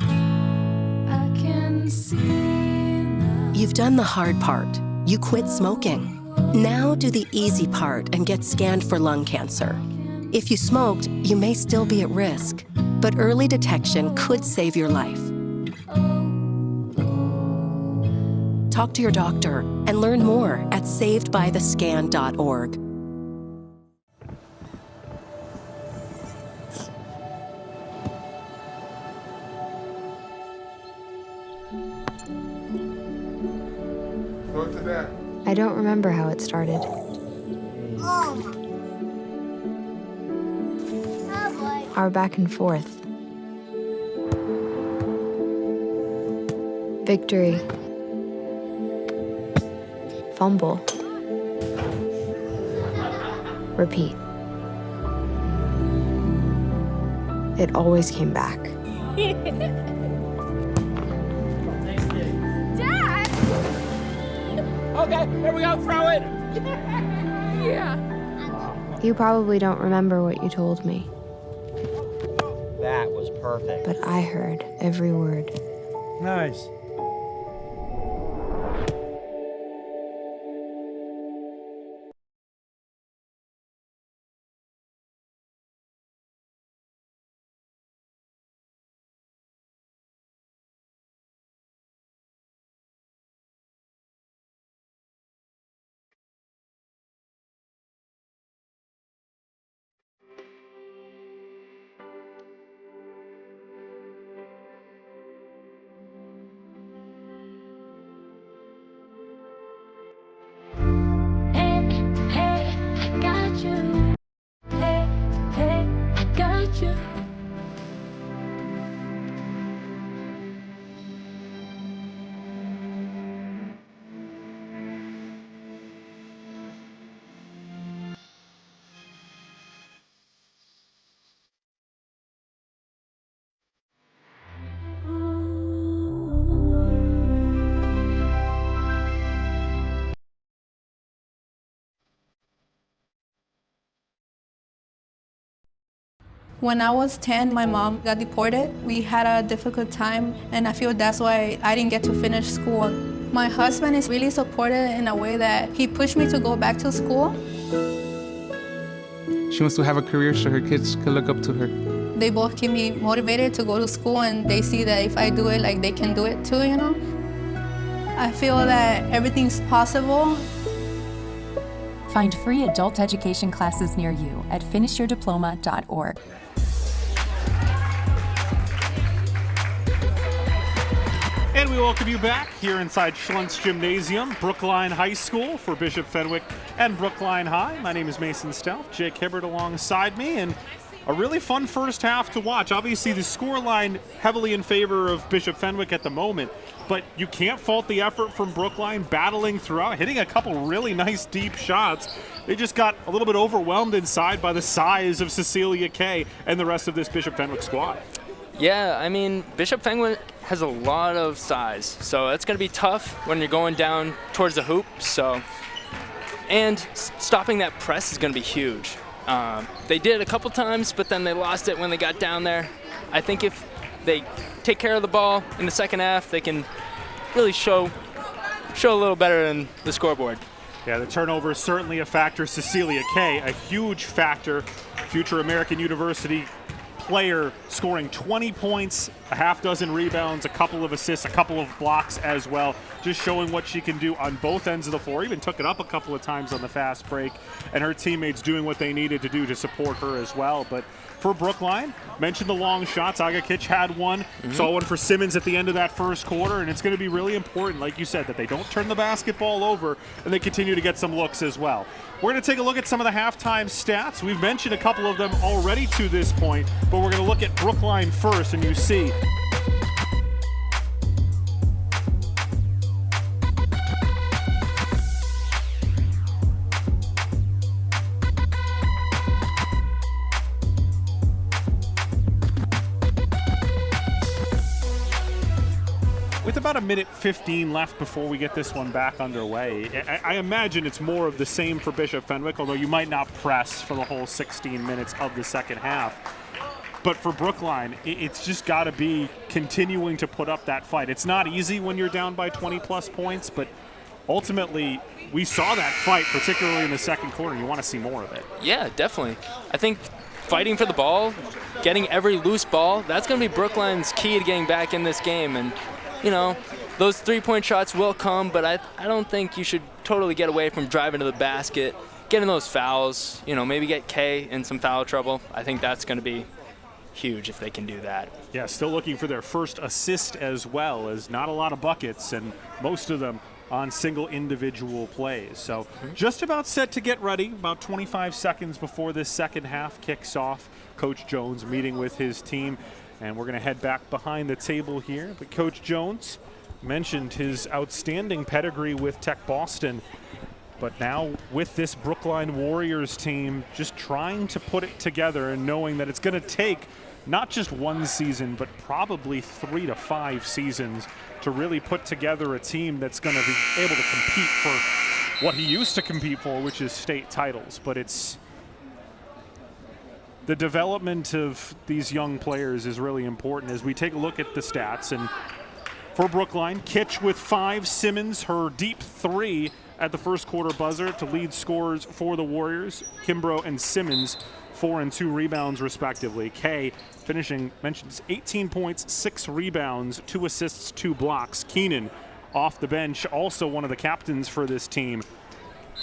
I can see now. You've done the hard part. You quit smoking. Now do the easy part and get scanned for lung cancer. If you smoked, you may still be at risk, but early detection could save your life. Talk to your doctor and learn more at savedbythescan.org. I don't remember how it started. Our back and forth. Victory. Fumble. Repeat. It always came back. Okay, here we go, throw it! You probably don't remember what you told me, That was perfect. but I heard every word. Nice. When I was 10, my mom got deported. We had a difficult time, and I feel that's why I didn't get to finish school. My husband is really supportive in a way that he pushed me to go back to school. She wants to have a career so her kids can look up to her. They both keep me motivated to go to school, and they see that if I do it, like, they can do it too, you know? I feel that everything's possible. Find free adult education classes near you at finishyourdiploma.org. And we welcome you back here inside Schluntz Gymnasium, Brookline High School for Bishop Fenwick and Brookline High. My name is Mason Stelf, Jake Hibbert alongside me, and a really fun first half to watch. Obviously, the scoreline heavily in favor of Bishop Fenwick at the moment, but you can't fault the effort from Brookline battling throughout, hitting a couple really nice deep shots. They just got a little bit overwhelmed inside by the size of Cecilia Kay and the rest of this Bishop Fenwick squad. Yeah, I mean, Bishop Fenwick has a lot of size, so it's going to be tough when you're going down towards the hoop. And stopping that press is going to be huge. They did it a couple times, but then they lost it when they got down there. I think if they take care of the ball in the second half, they can really show a little better than the scoreboard. Yeah, the turnover is certainly a factor. Cecilia Kay, a huge factor, future American University player, scoring 20 points, a half dozen rebounds, a couple of assists, a couple of blocks as well, just showing what she can do on both ends of the floor. Even took it up a couple of times on the fast break, and her teammates doing what they needed to do to support her as well. But for Brookline, mentioned the long shots. Aga Kitch had one, saw one for Simmons at the end of that first quarter, and it's going to be really important, like you said, that they don't turn the basketball over and they continue to get some looks as well. We're going to take a look at some of the halftime stats. We've mentioned a couple of them already to this point, but we're going to look at Brookline first, and you see with about a minute 15 left before we get this one back underway. I imagine it's more of the same for Bishop Fenwick, although you might not press for the whole 16 minutes of the second half. But for Brookline, it's just got to be continuing to put up that fight. It's not easy when you're down by 20-plus points, but ultimately we saw that fight, particularly in the second quarter. You want to see more of it. Yeah, definitely. I think fighting for the ball, getting every loose ball, that's going to be Brookline's key to getting back in this game. And you know, those three-point shots will come, but I don't think you should totally get away from driving to the basket, getting those fouls, you know, maybe get Kay in some foul trouble. I think that's going to be huge if they can do that. Yeah, still looking for their first assist as well, as not a lot of buckets, and most of them on single individual plays. So just about set to get ready, about 25 seconds before this second half kicks off. Coach Jones meeting with his team. And we're going to head back behind the table here. But Coach Jones mentioned his outstanding pedigree with Tech Boston. But now with this Brookline Warriors team, just trying to put it together and knowing that it's going to take not just one season, but probably 3 to 5 seasons to really put together a team that's going to be able to compete for what he used to compete for, which is state titles. But it's the development of these young players is really important as we take a look at the stats. And for Brookline, Kitch with 5, Simmons, her deep 3 at the first quarter buzzer to lead scorers for the Warriors. Kimbrough and Simmons, 4 and 2 rebounds respectively. Kay finishing, mentions 18 points, 6 rebounds, 2 assists, 2 blocks. Keenan off the bench, also one of the captains for this team,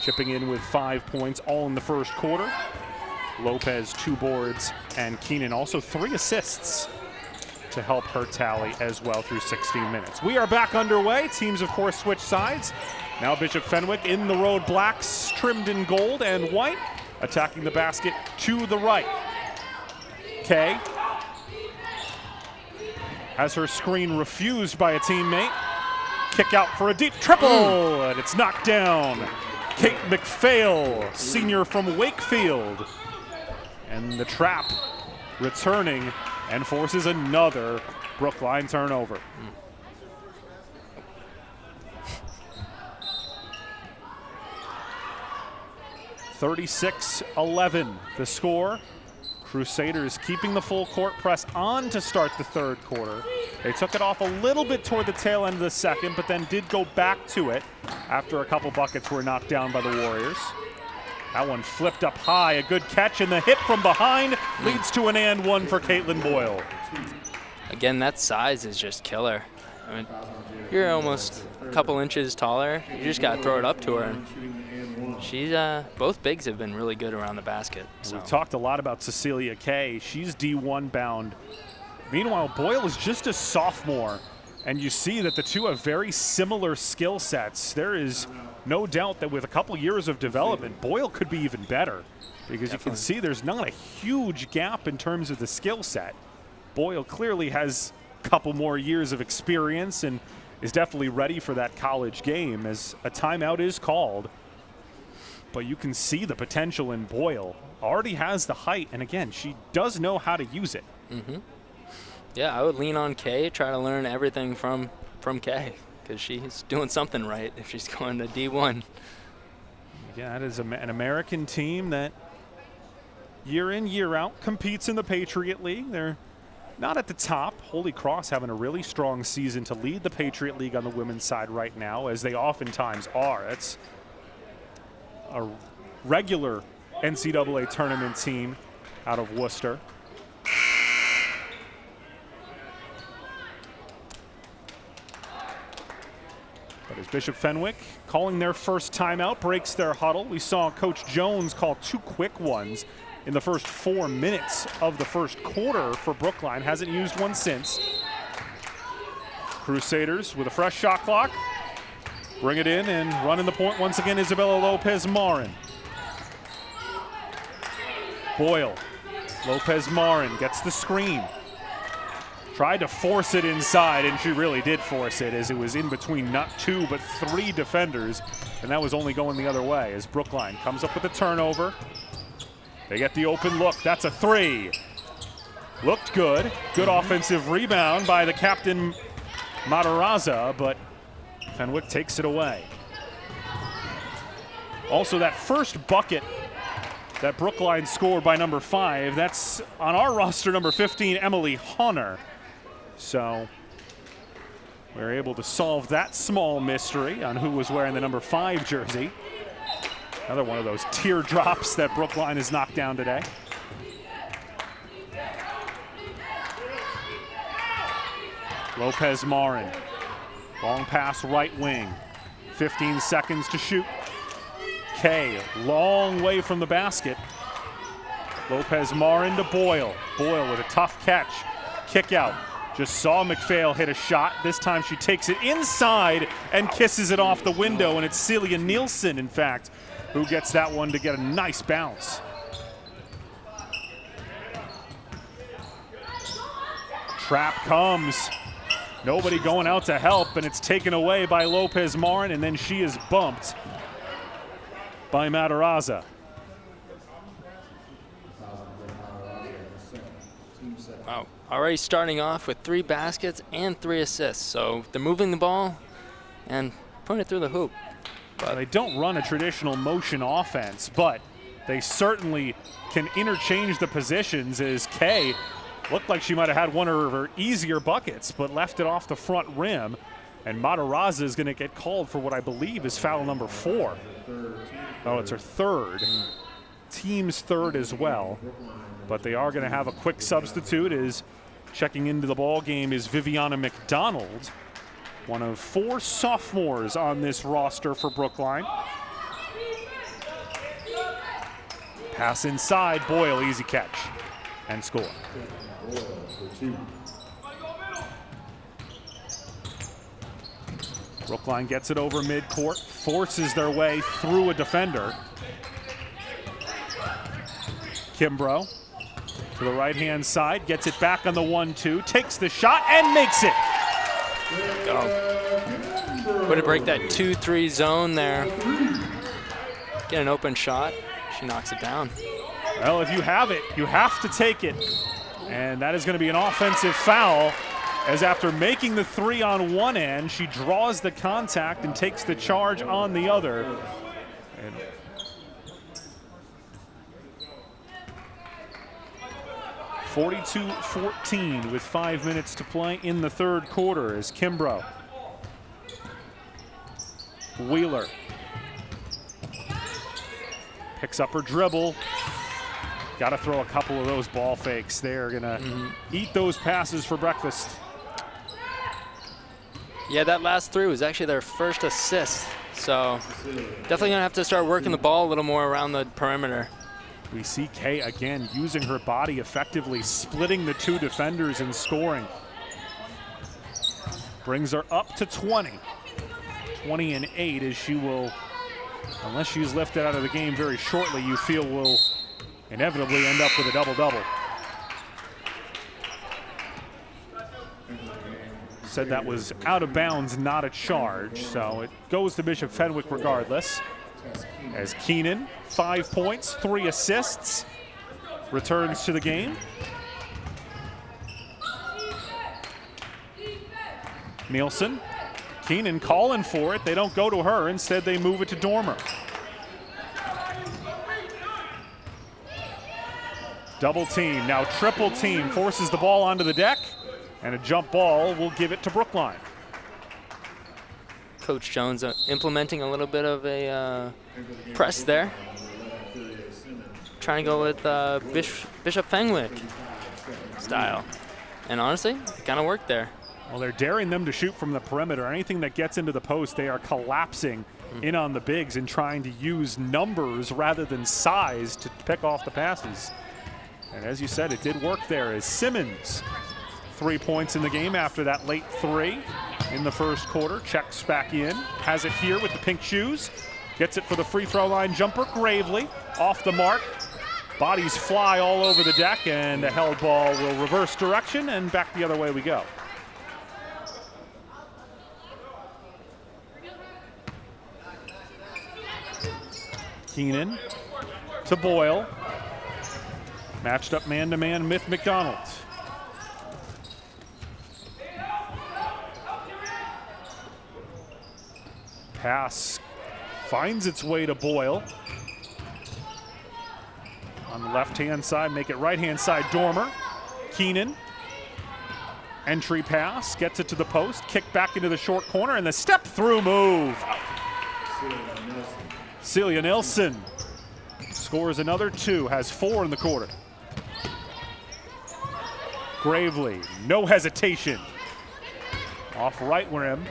chipping in with 5 points, all in the first quarter. Lopez 2 boards, and Keenan also 3 assists to help her tally as well through 16 minutes. We are back underway. Teams, of course, switch sides. Now Bishop Fenwick in the road blacks, trimmed in gold and white, attacking the basket to the right. Kay has her screen refused by a teammate. Kick out for a deep triple, and it's knocked down. Kate McPhail, senior from Wakefield. And the trap returning and forces another Brookline turnover. 36-11 the score. Crusaders keeping the full court press on to start the third quarter. They took it off a little bit toward the tail end of the second, but then did go back to it after a couple buckets were knocked down by the Warriors. That one flipped up high, a good catch, and the hit from behind leads to an and one for Caitlin Boyle. Again, that size is just killer. I mean, you're almost a couple inches taller. You just got to throw it up to her. And she's both bigs have been really good around the basket. So. We've talked a lot about Cecilia Kay. She's D1 bound. Meanwhile, Boyle is just a sophomore, and you see that the two have very similar skill sets. There is no doubt that with a couple years of development, Boyle could be even better, because Definitely. You can see there's not a huge gap in terms of the skill set. Boyle clearly has a couple more years of experience and is definitely ready for that college game as a timeout is called. But you can see the potential in Boyle. Already has the height, and again, she does know how to use it. Mm-hmm. Yeah, I would lean on Kay, try to learn everything from Kay, because she's doing something right if she's going to D1. Yeah, that is an American team that year in, year out competes in the Patriot League. They're not at the top. Holy Cross having a really strong season to lead the Patriot League on the women's side right now, as they oftentimes are. It's a regular NCAA tournament team out of Worcester. But as Bishop Fenwick calling their first timeout, breaks their huddle. We saw Coach Jones call 2 quick ones in the first 4 minutes of the first quarter for Brookline. Hasn't used one since. Crusaders with a fresh shot clock. Bring it in and running the point once again, Isabella Lopez-Marin. Boyle. Lopez-Marin gets the screen. Tried to force it inside, and she really did force it, as it was in between not 2 but 3 defenders, and that was only going the other way as Brookline comes up with a turnover. They get the open look. That's a 3. Looked good. Good offensive rebound by the captain, Matarazza, but Fenwick takes it away. Also, that first bucket that Brookline scored by number 5, that's on our roster, number 15, Emily Honner. So we're able to solve that small mystery on who was wearing the number 5 jersey. Another one of those teardrops that Brookline has knocked down today. Lopez-Marin. Long pass right wing. 15 seconds to shoot. Kay, long way from the basket. Lopez-Marin to Boyle. Boyle with a tough catch. Kick out. Just saw McPhail hit a shot. This time she takes it inside and kisses it off the window, and it's Celia Nielsen, in fact, who gets that one to get a nice bounce. Trap comes. Nobody going out to help, and it's taken away by Lopez-Marin, and then she is bumped by Matarazza. Wow. Already starting off with 3 baskets and 3 assists. So they're moving the ball and putting it through the hoop. But they don't run a traditional motion offense, but they certainly can interchange the positions, as Kay looked like she might have had one of her easier buckets, but left it off the front rim. And Matarazza is going to get called for what I believe is foul number 4. Oh, it's her 3rd. Team's 3rd as well. But they are going to have a quick substitute, as checking into the ball game is Viviana McDonald, one of 4 sophomores on this roster for Brookline. Pass inside, Boyle, easy catch, and score. Brookline gets it over midcourt, forces their way through a defender. Kimbrough to the right-hand side, gets it back on the 1-2, takes the shot and makes it. Go. Way to break that 2-3 zone there. Get an open shot. She knocks it down. Well, if you have it, you have to take it. And that is going to be an offensive foul, as after making the 3 on one end, she draws the contact and takes the charge on the other. And 42-14 with 5 minutes to play in the third quarter as Kimbrough. Wheeler picks up her dribble. Got to throw a couple of those ball fakes. They're going to eat those passes for breakfast. Yeah, that last three was actually their first assist. So definitely going to have to start working the ball a little more around the perimeter. We see Kay again using her body effectively, splitting the two defenders and scoring. Brings her up to 20. 20-8 as she will, unless she's lifted out of the game very shortly, you feel will inevitably end up with a double-double. Said that was out of bounds, not a charge, so it goes to Bishop Fenwick regardless. As Keenan, 5 points, 3 assists, returns to the game. Nielsen, Keenan calling for it. They don't go to her. Instead, they move it to Dormer. Double team, now triple team, forces the ball onto the deck, and a jump ball will give it to Brookline. Coach Jones implementing a little bit of a press there. Trying to go with Bishop Fenwick style. And honestly, it kind of worked there. Well, they're daring them to shoot from the perimeter. Anything that gets into the post, they are collapsing in on the bigs and trying to use numbers rather than size to pick off the passes. And as you said, it did work there as Simmons, 3 points in the game after that late three in the first quarter. Checks back in, has it here with the pink shoes. Gets it for the free throw line jumper, Gravely, off the mark. Bodies fly all over the deck, and the held ball will reverse direction, and back the other way we go. Keenan to Boyle. Matched up man-to-man, Myth McDonald. Pass finds its way to Boyle. On the left-hand side, make it right-hand side, Dormer. Keenan. Entry pass, gets it to the post, kick back into the short corner, and the step-through move. Celia Nelson scores another 2, has 4 in the quarter. Gravely, no hesitation. Off right rim,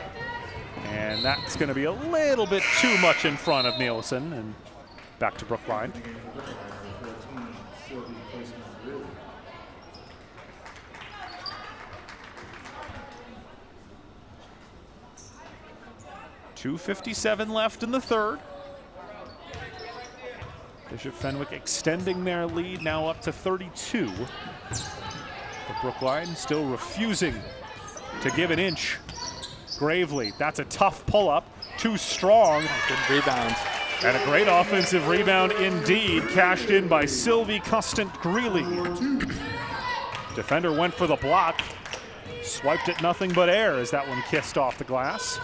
and that's going to be a little bit too much in front of Nielsen, and back to Brookline. .257 left in the third. Bishop Fenwick extending their lead now up to 32. But Brookline still refusing to give an inch. Gravely, that's a tough pull-up, too strong. Good rebound. And a great offensive rebound indeed, cashed in by Sylvie Costant-Greeley. Defender went for the block, swiped it nothing but air as that one kissed off the glass.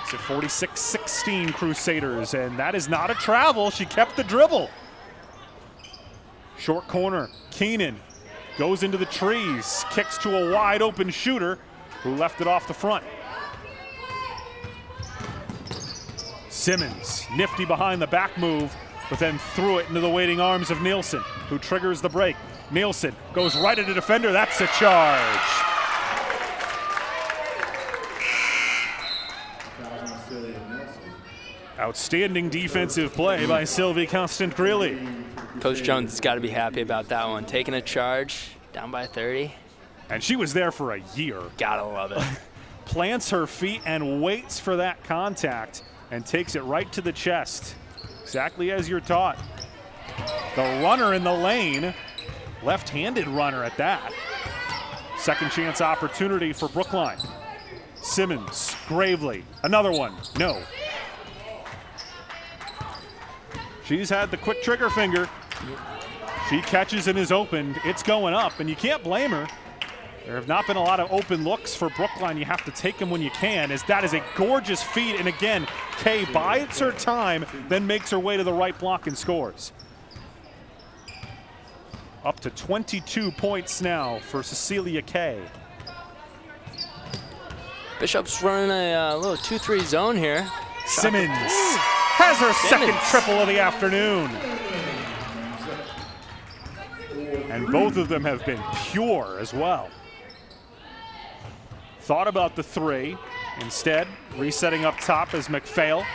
It's a 46-16 Crusaders, and that is not a travel. She kept the dribble. Short corner, Keenan goes into the trees, kicks to a wide open shooter who left it off the front. Simmons, nifty behind the back move, but then threw it into the waiting arms of Nielsen, who triggers the break. Nielsen goes right at the defender, that's a charge. Outstanding defensive play by Sylvie Costant-Greeley. Coach Jones has got to be happy about that one. Taking a charge, down by 30. And she was there for a year. Gotta love it. Plants her feet and waits for that contact and takes it right to the chest. Exactly as you're taught. The runner in the lane, left-handed runner at that. Second chance opportunity for Brookline. Simmons, Gravely, another one, no. She's had the quick trigger finger. She catches and is opened. It's going up, and you can't blame her. There have not been a lot of open looks for Brookline. You have to take them when you can, as that is a gorgeous feed. And again, Kay bides her time, then makes her way to the right block and scores. Up to 22 points now for Cecilia Kay. Bishop's running a little 2-3 zone here. Simmons has her second triple of the afternoon. And both of them have been pure as well. Thought about the three. Instead, resetting up top as McPhail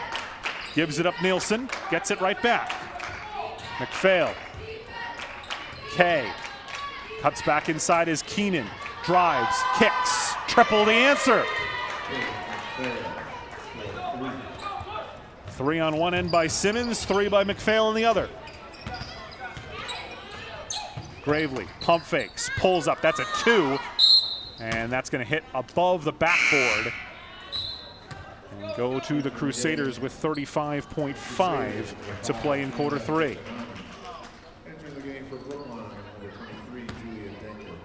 gives it up. Nielsen gets it right back. McPhail. Kay cuts back inside as Keenan drives, kicks, triple the answer. 3 on one end by Simmons, 3 by McPhail on the other. Gravely, pump fakes, pulls up, that's a 2. And that's gonna hit above the backboard. And go to the Crusaders with 35.5 to play in quarter 3. Entering the game for Brookline, number 23, Julia Denker.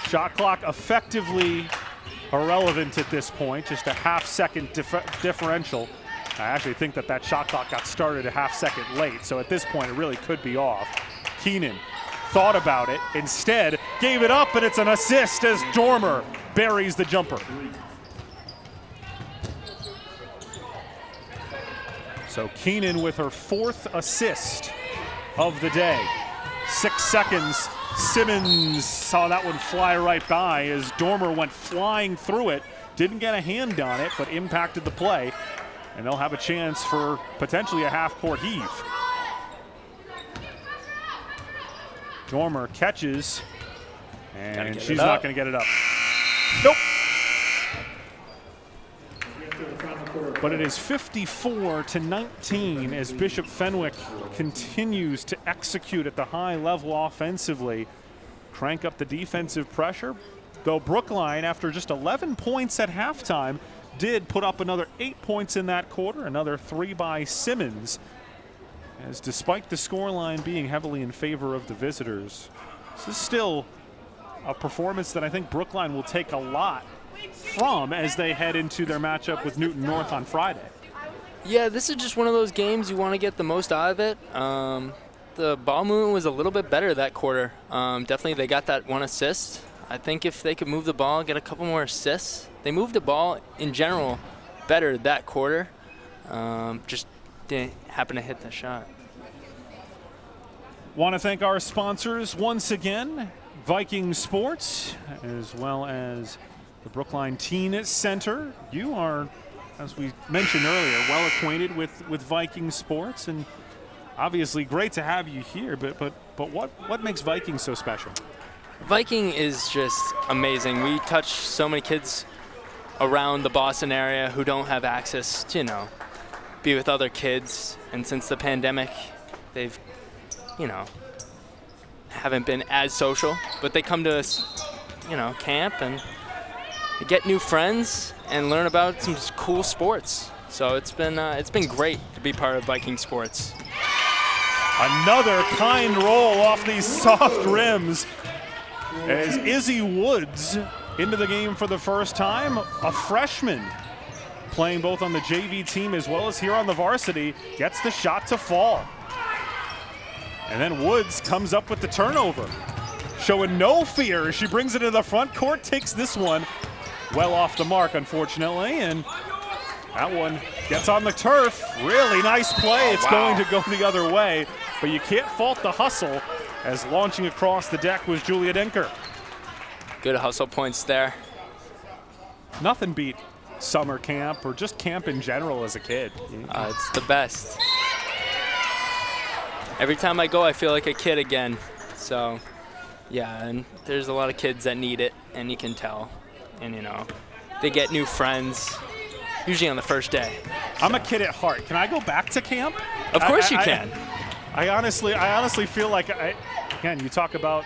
Shot clock effectively irrelevant at this point, just a half-second differential. I actually think that shot clock got started a half-second late, so at this point it really could be off. Keenan thought about it, instead gave it up, and it's an assist as Dormer buries the jumper. So Keenan with her 4th assist of the day. 6 seconds. Simmons saw that one fly right by as Dormer went flying through it. Didn't get a hand on it, but impacted the play. And they'll have a chance for potentially a half-court heave. Dormer catches, and she's not going to get it up. Nope. But it is 54-19 as Bishop Fenwick continues to execute at the high level offensively, crank up the defensive pressure. Though Brookline, after just 11 points at halftime, did put up another 8 points in that quarter, another 3 by Simmons. As despite the scoreline being heavily in favor of the visitors, this is still a performance that I think Brookline will take a lot from as they head into their matchup with Newton North on Friday. Yeah, this is just one of those games you want to get the most out of it. The ball movement was a little bit better that quarter. Definitely they got that 1 assist. I think if they could move the ball, get a couple more assists. They moved the ball in general better that quarter. Just didn't happen to hit the shot. Want to thank our sponsors once again, Viking Sports, as well as the Brookline Teen Center. You are, as we mentioned earlier, well acquainted with Viking Sports, and obviously great to have you here. But what makes Viking so special? Viking is just amazing. We touch so many kids around the Boston area who don't have access to, be with other kids. And since the pandemic, they've, haven't been as social, but they come to us, camp and get new friends and learn about some cool sports. So it's been great to be part of Viking Sports. Another kind roll off these soft rims as Izzy Woods into the game for the first time, a freshman playing both on the JV team as well as here on the varsity, gets the shot to fall. And then Woods comes up with the turnover, showing no fear as she brings it into the front court, takes this one well off the mark, unfortunately, and that one gets on the turf. Really nice play. It's going to go the other way, but you can't fault the hustle as launching across the deck was Julia Denker. Good hustle points there. Nothing beat summer camp or just camp in general as a kid. It's the best. Every time I go, I feel like a kid again. So, yeah, and there's a lot of kids that need it, and you can tell. And, they get new friends, usually on the first day. I'm a kid at heart. Can I go back to camp? Of course you can. I honestly feel like, again, you talk about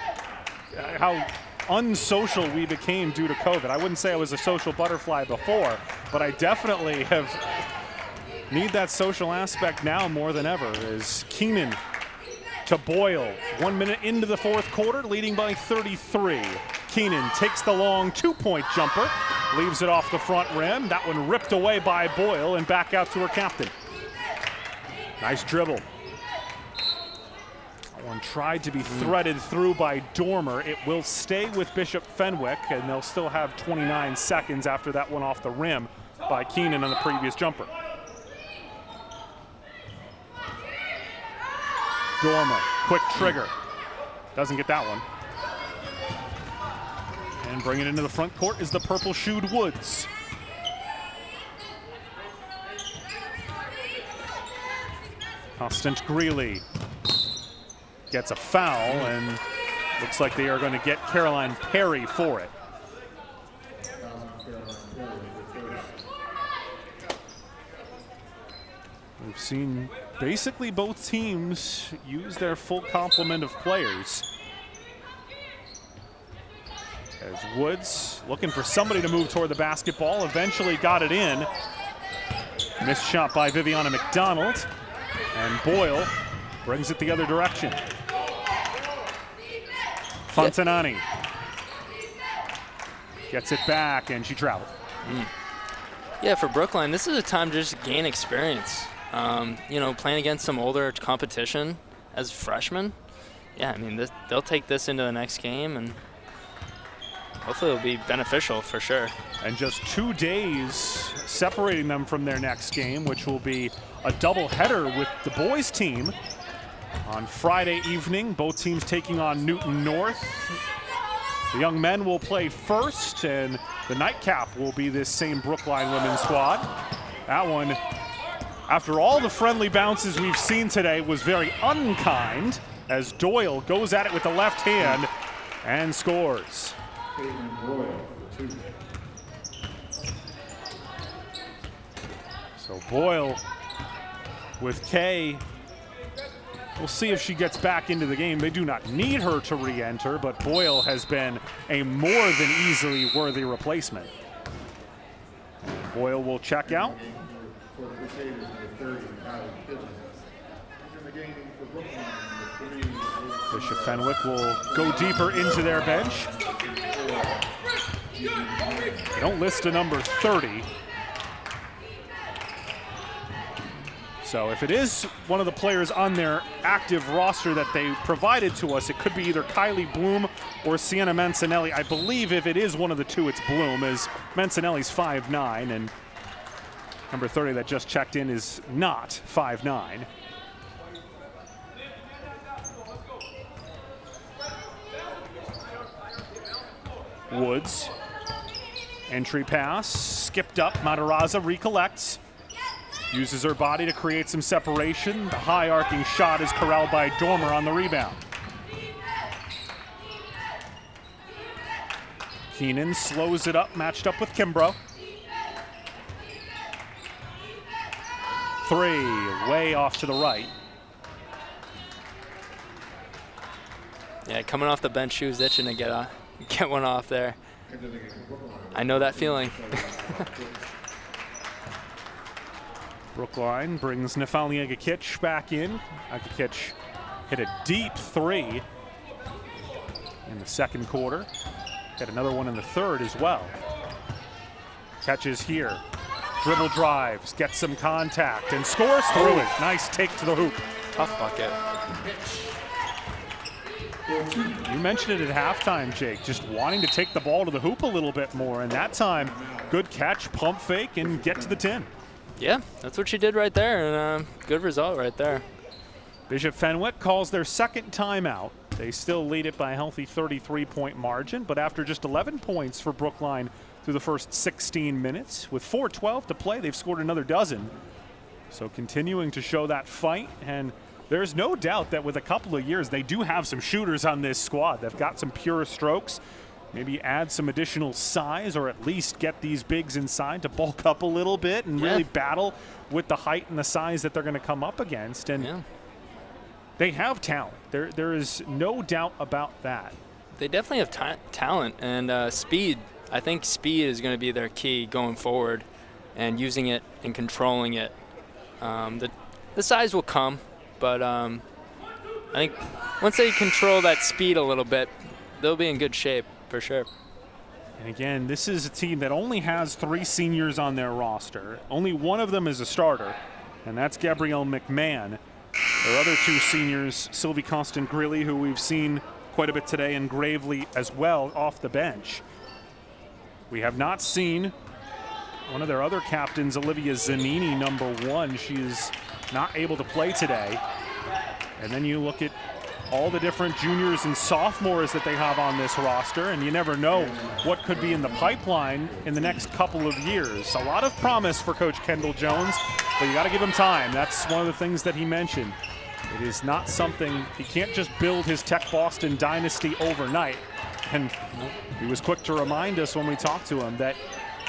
how unsocial we became due to COVID. I wouldn't say I was a social butterfly before, but I definitely need that social aspect now more than ever. As Keenan to Boyle, 1 minute into the fourth quarter, leading by 33. Keenan takes the long 2-point jumper, leaves it off the front rim. That one ripped away by Boyle and back out to her captain. Nice dribble. One tried to be threaded through by Dormer. It will stay with Bishop Fenwick, and they'll still have 29 seconds after that one off the rim by Keenan on the previous jumper. Dormer, quick trigger. Doesn't get that one. And bringing it into the front court is the purple-shoed Woods. Constant Greeley gets a foul, and looks like they are going to get Caroline Perry for it. We've seen basically both teams use their full complement of players. As Woods looking for somebody to move toward the basketball, eventually got it in. Missed shot by Viviana McDonald, and Boyle brings it the other direction. Fontanani gets it back, and she traveled. Yeah, for Brookline, this is a time to just gain experience. You know, playing against some older competition as freshmen. Yeah, I mean, they'll take this into the next game, and hopefully it'll be beneficial for sure. And just 2 days separating them from their next game, which will be a doubleheader with the boys team on Friday evening. Both teams taking on Newton North. The young men will play first, and the nightcap will be this same Brookline women's squad. That one, after all the friendly bounces we've seen today, was very unkind as Doyle goes at it with the left hand and scores. So Boyle with Kay. We'll see if she gets back into the game. They do not need her to re-enter, but Boyle has been a more than easily worthy replacement. Boyle will check out. Bishop Fenwick will go deeper into their bench. They don't list a number 30. So if it is one of the players on their active roster that they provided to us, it could be either Kylie Bloom or Sienna Mancinelli. I believe if it is one of the two, it's Bloom, as Mancinelli's 5'9", and number 30 that just checked in is not 5'9". Woods, entry pass, skipped up, Matarazza recollects. Uses her body to create some separation. The high arcing shot is corralled by Dormer on the rebound. Keenan slows it up, matched up with Kimbrough. Three, way off to the right. Yeah, coming off the bench, she was itching to get one off there. I know that feeling. Brookline brings Nefali Agakic back in. Agakic hit a deep three in the second quarter. Got another one in the third as well. Catches here. Dribble drives, gets some contact, and scores through it. Nice take to the hoop. Tough bucket. You mentioned it at halftime, Jake, just wanting to take the ball to the hoop a little bit more, and that time, good catch, pump fake, and get to the 10. Yeah, that's what she did right there, and good result right there. Bishop Fenwick calls their second timeout. They still lead it by a healthy 33-point margin, but after just 11 points for Brookline through the first 16 minutes, with 4:12 to play, they've scored another dozen. So continuing to show that fight, and there's no doubt that with a couple of years, they do have some shooters on this squad. They've got some pure strokes. Maybe add some additional size, or at least get these bigs inside to bulk up a little bit and really battle with the height and the size that they're going to come up against. And they have talent. There is no doubt about that. They definitely have talent and speed. I think speed is going to be their key going forward, and using it and controlling it. The size will come, but I think once they control that speed a little bit, they'll be in good shape. For sure. And again, this is a team that only has 3 seniors on their roster. Only one of them is a starter, and that's Gabrielle McMahon. Our other two seniors, Sylvie Constant-Grilly, who we've seen quite a bit today, and Gravely as well off the bench. We have not seen one of their other captains, Olivia Zanini, number 1. She is not able to play today. And then you look at all the different juniors and sophomores that they have on this roster, and you never know what could be in the pipeline in the next couple of years. A lot of promise for Coach Kendall Jones, but you got to give him time. That's one of the things that he mentioned. It is not something, he can't just build his Tech Boston dynasty overnight. And he was quick to remind us when we talked to him that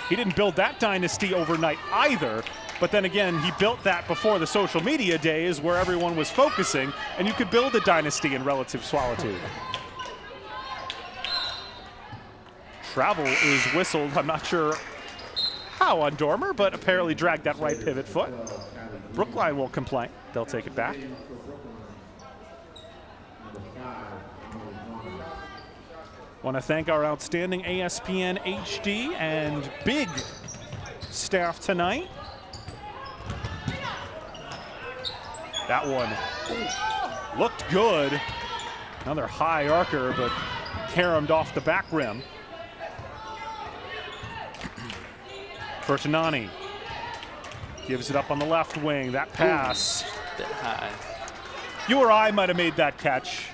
he didn't build that dynasty overnight either. But then again, he built that before the social media days where everyone was focusing, and you could build a dynasty in relative solitude. Travel is whistled. I'm not sure how on Dormer, but apparently dragged that right pivot foot. Brookline will complain. They'll take it back. Want to thank our outstanding ASPN HD and big staff tonight. That one looked good. Another high arcer, but caromed off the back rim. Fertinani gives it up on the left wing. That pass. Bit high. You or I might have made that catch.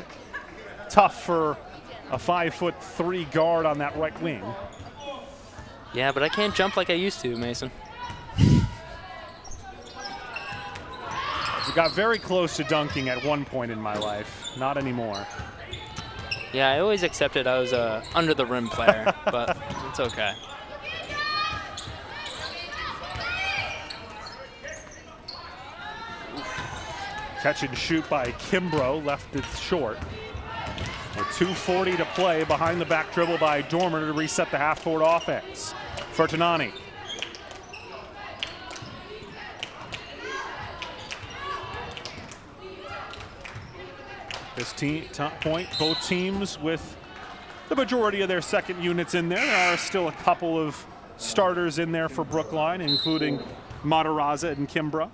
Tough for a 5'3" guard on that right wing. Yeah, but I can't jump like I used to, Mason. I got very close to dunking at one point in my life. Not anymore. Yeah, I always accepted I was a under the rim player, but it's okay. Catch and shoot by Kimbrough, left it short. With 2:40 to play, behind the back dribble by Dormer to reset the half-court offense. Fertinani. This point, both teams with the majority of their second units in there. There are still a couple of starters in there for Brookline, including Matarazza and Kimbrough.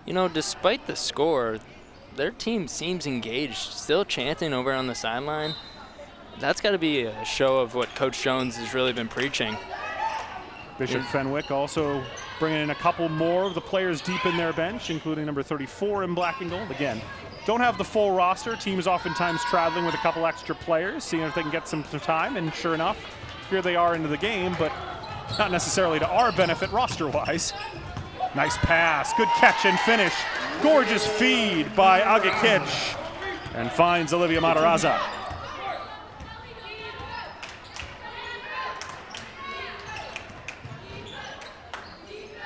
You know, despite the score, their team seems engaged, still chanting over on the sideline. That's got to be a show of what Coach Jones has really been preaching. Bishop Fenwick also bringing in a couple more of the players deep in their bench, including number 34 in black and gold. Again, don't have the full roster. Teams oftentimes traveling with a couple extra players, seeing if they can get some time, and sure enough, here they are into the game, but not necessarily to our benefit roster-wise. Nice pass, good catch and finish. Gorgeous feed by Agakich, and finds Olivia Matarazza.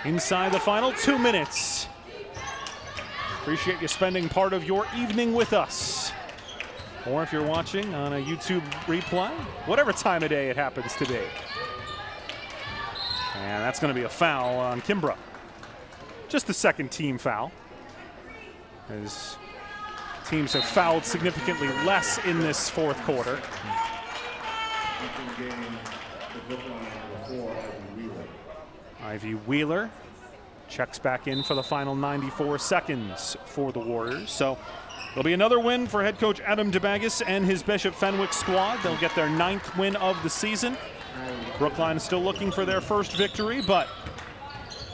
Inside the final 2 minutes. Appreciate you spending part of your evening with us. Or if you're watching on a YouTube replay, whatever time of day it happens to be. And that's going to be a foul on Kimbrough. Just the second team foul, as teams have fouled significantly less in this fourth quarter. Ivy Wheeler checks back in for the final 94 seconds for the Warriors. So there'll be another win for head coach Adam DeBaggis and his Bishop Fenwick squad. They'll get their 9th win of the season. Brookline is still looking for their first victory, but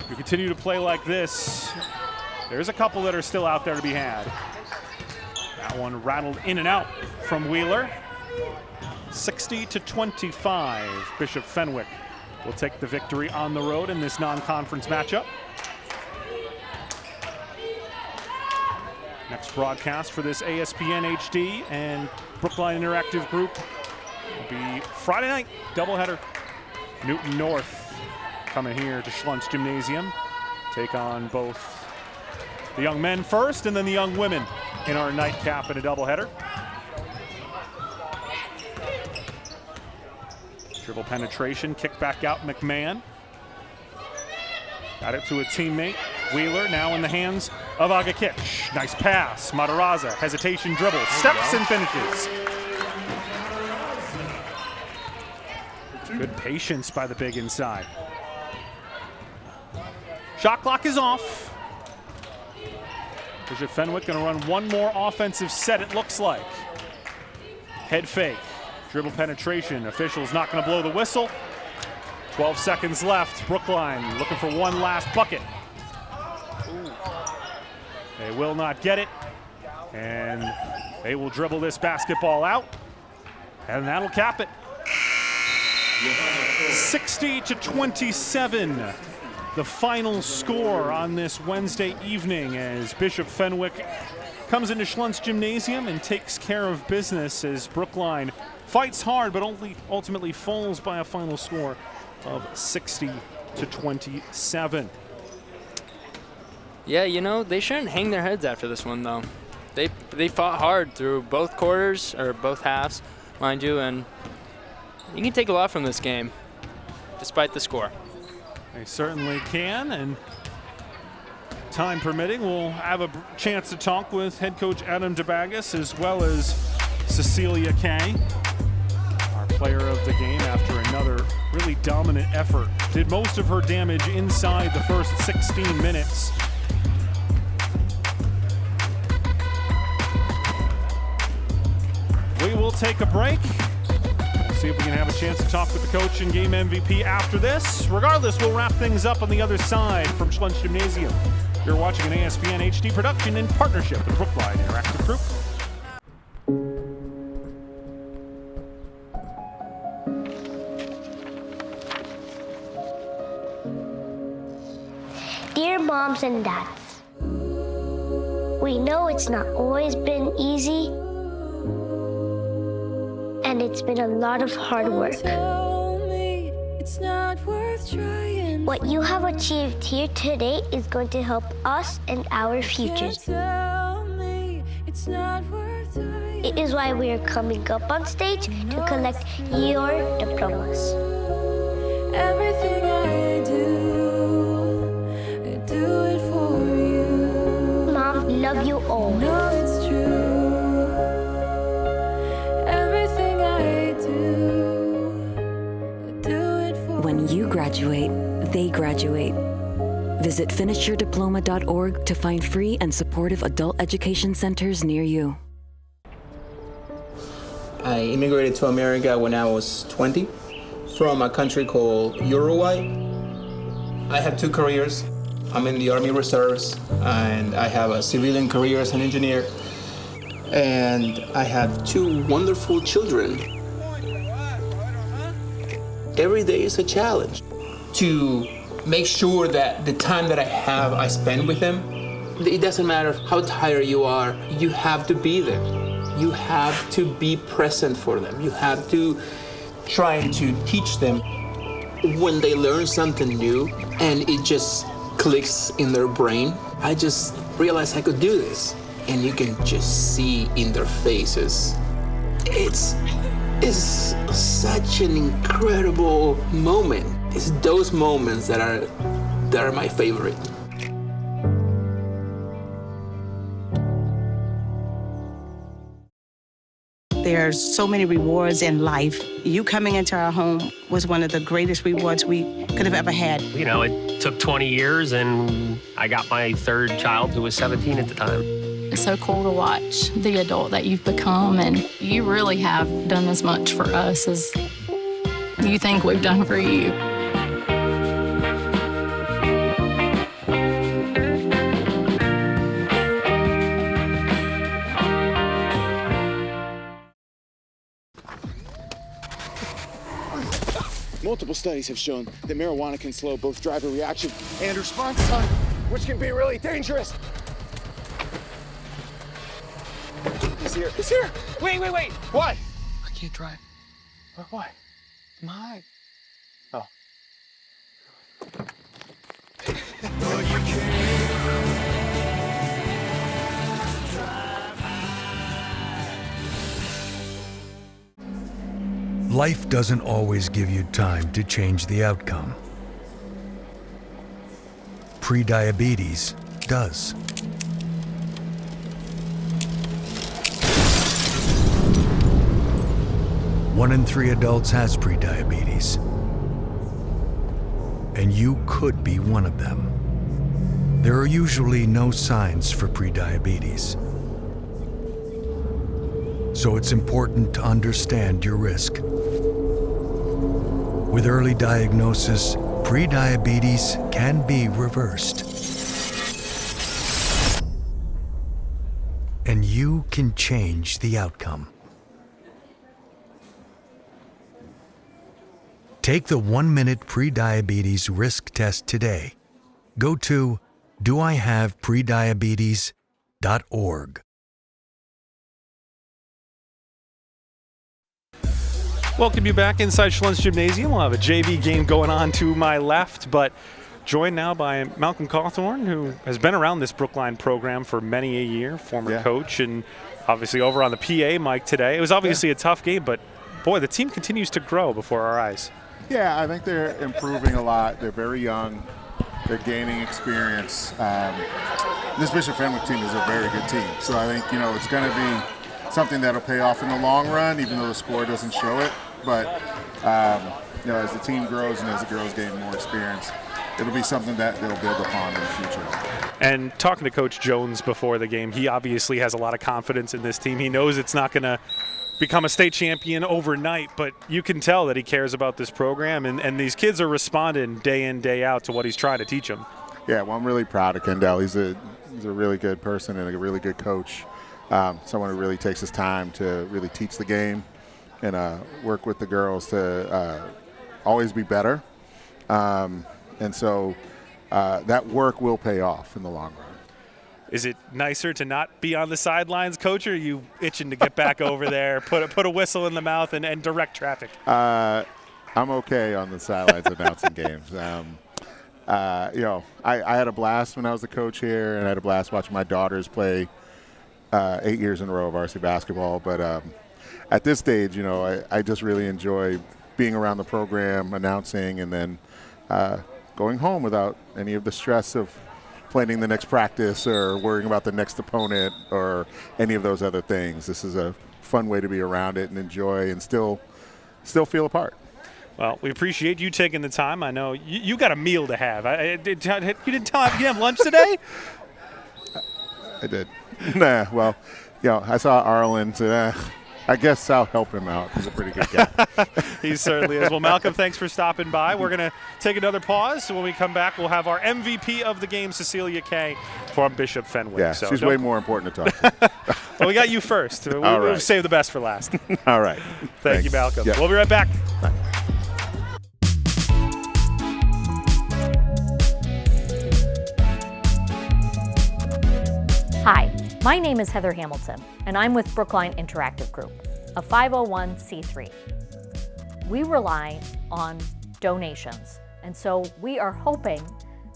if you continue to play like this, there's a couple that are still out there to be had. That one rattled in and out from Wheeler. 60-25, Bishop Fenwick will take the victory on the road in this non-conference matchup. Next broadcast for this ASPN HD and Brookline Interactive Group will be Friday night doubleheader. Newton North coming here to Schlunz Gymnasium. Take on both the young men first and then the young women in our nightcap in a doubleheader. Dribble penetration, kick back out McMahon. Got it to a teammate. Wheeler now in the hands of Agakich. Nice pass. Matarazza, hesitation dribble, steps and finishes. Good patience by the big inside. Shot clock is off. Bishop Fenwick going to run one more offensive set, it looks like. Head fake, dribble penetration. Officials not going to blow the whistle. 12 seconds left. Brookline looking for one last bucket. Ooh. They will not get it. And they will dribble this basketball out. And that'll cap it. 60-27. The final score on this Wednesday evening as Bishop Fenwick comes into Schlunz Gymnasium and takes care of business as Brookline fights hard but ultimately falls by a final score of 60-27. Yeah, you know, they shouldn't hang their heads after this one, though. They fought hard through both quarters, or both halves, mind you, and you can take a lot from this game, despite the score. They certainly can, and time permitting, we'll have a chance to talk with head coach Adam DeBagas as well as Cecilia Kay, our player of the game after another really dominant effort. Did most of her damage inside the first 16 minutes. We will take a break. See if we can have a chance to talk with the coach and game MVP after this. Regardless, we'll wrap things up on the other side from Schlunz Gymnasium. You're watching an ASPN HD production in partnership with Brookline Interactive Group. Dear moms and dads, we know it's not always been easy, and it's been a lot of hard work. What you have achieved here today is going to help us and our futures. It is why we are coming up on stage to collect your diplomas. Everything I do it for you. Mom, love you always. No, it's true. When you graduate, they graduate. Visit finishyourdiploma.org to find free and supportive adult education centers near you. I immigrated to America when I was 20 from a country called Uruguay. I have two careers. I'm in the Army Reserves, and I have a civilian career as an engineer. And I have two wonderful children. Every day is a challenge to make sure that the time that I have, I spend with them. It doesn't matter how tired you are, you have to be there. You have to be present for them. You have to try to teach them when they learn something new and it just clicks in their brain. I just realized I could do this. And you can just see in their faces. It's such an incredible moment. It's those moments that are my favorite. There's so many rewards in life. You coming into our home was one of the greatest rewards we could have ever had. You know, it took 20 years and I got my third child who was 17 at the time. It's so cool to watch the adult that you've become, and you really have done as much for us as you think we've done for you. Multiple studies have shown that marijuana can slow both driver reaction and response time, which can be really dangerous. He's here. He's here. Wait. What? I can't drive. Why? My. Oh. Life doesn't always give you time to change the outcome. Prediabetes does. One in 3 adults has prediabetes, and you could be one of them. there are usually no signs for prediabetes. So it's important to understand your risk. With early diagnosis, prediabetes can be reversed. And you can change the outcome. Take the 1-minute prediabetes risk test today. Go to doihaveprediabetes.org. Welcome you back inside Schlund's Gymnasium. We'll have a JV game going on to my left, but joined now by Malcolm Cawthorn, who has been around this Brookline program for many a year, former coach, and obviously over on the PA mic today. It was obviously a tough game, but boy, the team continues to grow before our eyes. Yeah, I think they're improving a lot. They're very young. They're gaining experience. This Bishop Fenwick team is a very good team. So I think, it's going to be something that'll pay off in the long run, even though the score doesn't show it. But, as the team grows and as the girls gain more experience, it'll be something that they'll build upon in the future. And talking to Coach Jones before the game, he obviously has a lot of confidence in this team. He knows it's not going to become a state champion overnight, but you can tell that he cares about this program, and these kids are responding day in, day out to what he's trying to teach them. Yeah, well, I'm really proud of Kendall. He's a really good person and a really good coach, someone who really takes his time to really teach the game and work with the girls to always be better. And so that work will pay off in the long run. Is it nicer to not be on the sidelines, Coach, or are you itching to get back over there, put a whistle in the mouth and direct traffic? I'm okay on the sidelines announcing games. I had a blast when I was a coach here, and I had a blast watching my daughters play 8 years in a row of varsity basketball. But at this stage, I just really enjoy being around the program, announcing, and then going home without any of the stress of planning the next practice or worrying about the next opponent or any of those other things. This is a fun way to be around it and enjoy and still feel a part. Well, we appreciate you taking the time. I know you got a meal to have. You didn't tell me you have lunch today? I did. Nah, well, I saw Arlen, so I guess I'll help him out. He's a pretty good guy. He certainly is. Well, Malcolm, thanks for stopping by. We're going to take another pause. So when we come back, we'll have our MVP of the game, Cecilia Kay, from Bishop Fenwick. Yeah, so she's way more important to talk to. Well, we got you first. We'll save the best for last. All right. Thank you, Malcolm. Yeah. We'll be right back. Bye. Hi, my name is Heather Hamilton, and I'm with Brookline Interactive Group, a 501c3. We rely on donations, and so we are hoping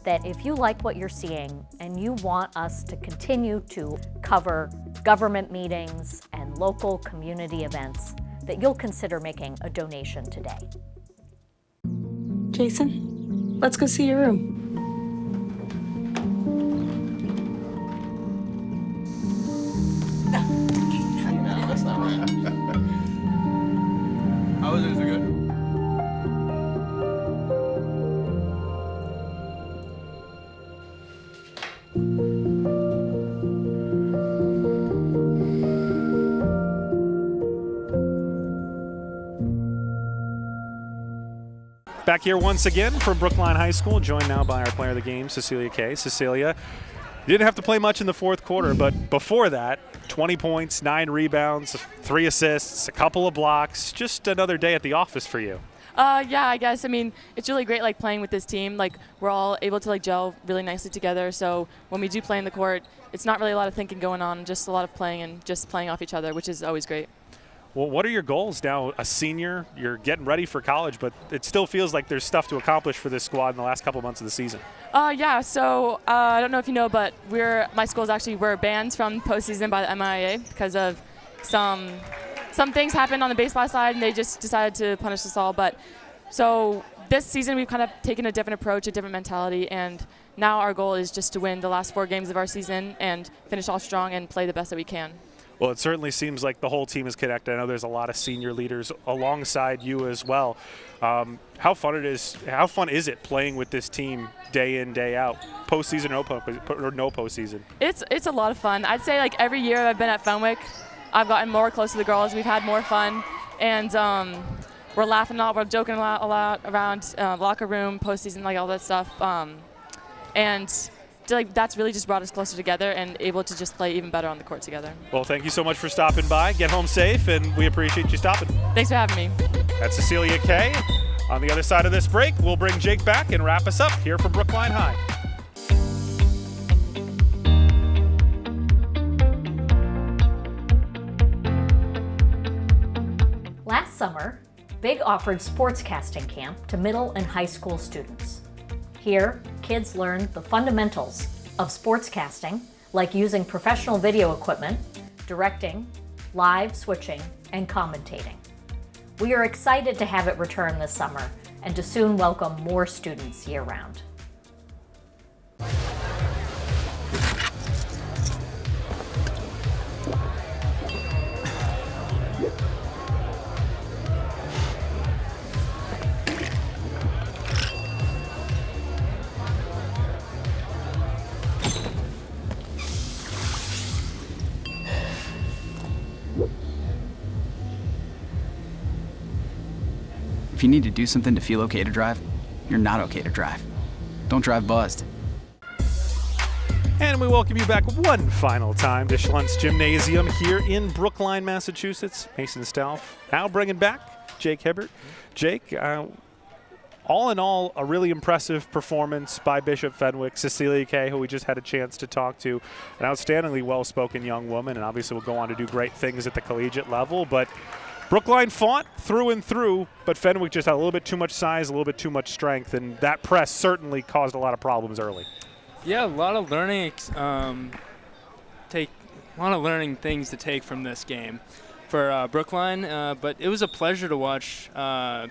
that if you like what you're seeing and you want us to continue to cover government meetings and local community events, that you'll consider making a donation today. Jason, let's go see your room. That's not right. How is it? Is it good? Back here once again from Brookline High School, joined now by our player of the game, Cecilia Kay. Cecilia, you didn't have to play much in the fourth quarter, but before that, 20 points, 9 rebounds, 3 assists, a couple of blocks. Just another day at the office for you. Yeah, I guess. I mean, it's really great, playing with this team. We're all able to, gel really nicely together. So when we do play in the court, it's not really a lot of thinking going on, just a lot of playing and just playing off each other, which is always great. Well, what are your goals now? A senior, you're getting ready for college, but it still feels like there's stuff to accomplish for this squad in the last couple months of the season. Yeah, so I don't know if you know, but my schools actually were banned from postseason by the MIAA because of some things happened on the baseball side, and they just decided to punish us all. But so this season we've kind of taken a different approach, a different mentality, and now our goal is just to win the last 4 games of our season and finish off strong and play the best that we can. Well, it certainly seems like the whole team is connected. I know there's a lot of senior leaders alongside you as well. How fun is it playing with this team day in, day out, postseason or no postseason? It's a lot of fun. I'd say like every year I've been at Fenwick, I've gotten more close to the girls. We've had more fun, and we're laughing a lot. We're joking a lot around locker room, postseason, like all that stuff. And like that's really just brought us closer together and able to just play even better on the court together. Well, thank you so much for stopping by. Get home safe, and we appreciate you stopping. Thanks for having me. That's Cecilia Kay. On the other side of this break, we'll bring Jake back and wrap us up here from Brookline High. Last summer, Big offered sportscasting camp to middle and high school students. Here, kids learned the fundamentals of sportscasting, like using professional video equipment, directing, live switching, and commentating. We are excited to have it return this summer and to soon welcome more students year-round. If you need to do something to feel okay to drive, you're not okay to drive. Don't drive buzzed. And we welcome you back one final time to Schlunt's Gymnasium here in Brookline, Massachusetts. Mason Stalf now bringing back Jake Hibbert. Jake, all in all, a really impressive performance by Bishop Fenwick. Cecilia Kay, who we just had a chance to talk to, an outstandingly well-spoken young woman, and obviously will go on to do great things at the collegiate level. But Brookline fought through and through, but Fenwick just had a little bit too much size, a little bit too much strength, and that press certainly caused a lot of problems early. Yeah, a lot of learning things to take from this game for Brookline, but it was a pleasure to watch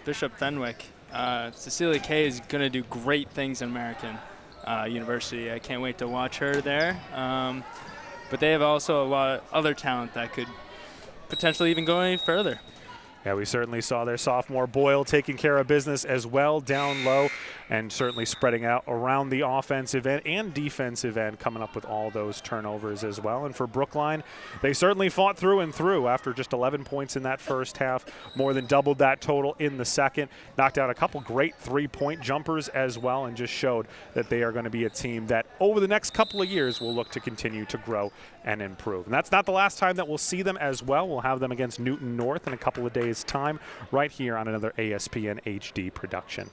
Bishop Fenwick. Cecilia Kay is going to do great things in American University. I can't wait to watch her there. But they have also a lot of other talent that could potentially even go any further. Yeah, we certainly saw their sophomore Boyle taking care of business as well down low, and certainly spreading out around the offensive end and defensive end, coming up with all those turnovers as well. And for Brookline, they certainly fought through and through after just 11 points in that first half, more than doubled that total in the second, knocked out a couple great three-point jumpers as well, and just showed that they are going to be a team that over the next couple of years will look to continue to grow and improve. And that's not the last time that we'll see them as well. We'll have them against Newton North in a couple of days' time right here on another ASPN HD production.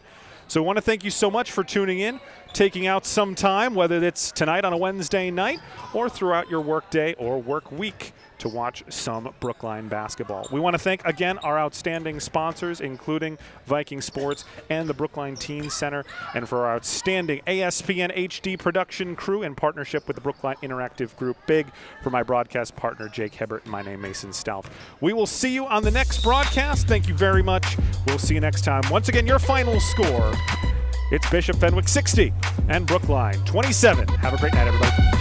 So I want to thank you so much for tuning in, taking out some time, whether it's tonight on a Wednesday night or throughout your work day or work week, to watch some Brookline basketball. We want to thank again our outstanding sponsors, including Viking Sports and the Brookline Teen Center, and for our outstanding ASPN HD production crew in partnership with the Brookline Interactive Group. Big for my broadcast partner, Jake Hibbert, and my name, Mason Stalf. We will see you on the next broadcast. Thank you very much. We'll see you next time. Once again, your final score, it's Bishop Fenwick 60 and Brookline 27. Have a great night, everybody.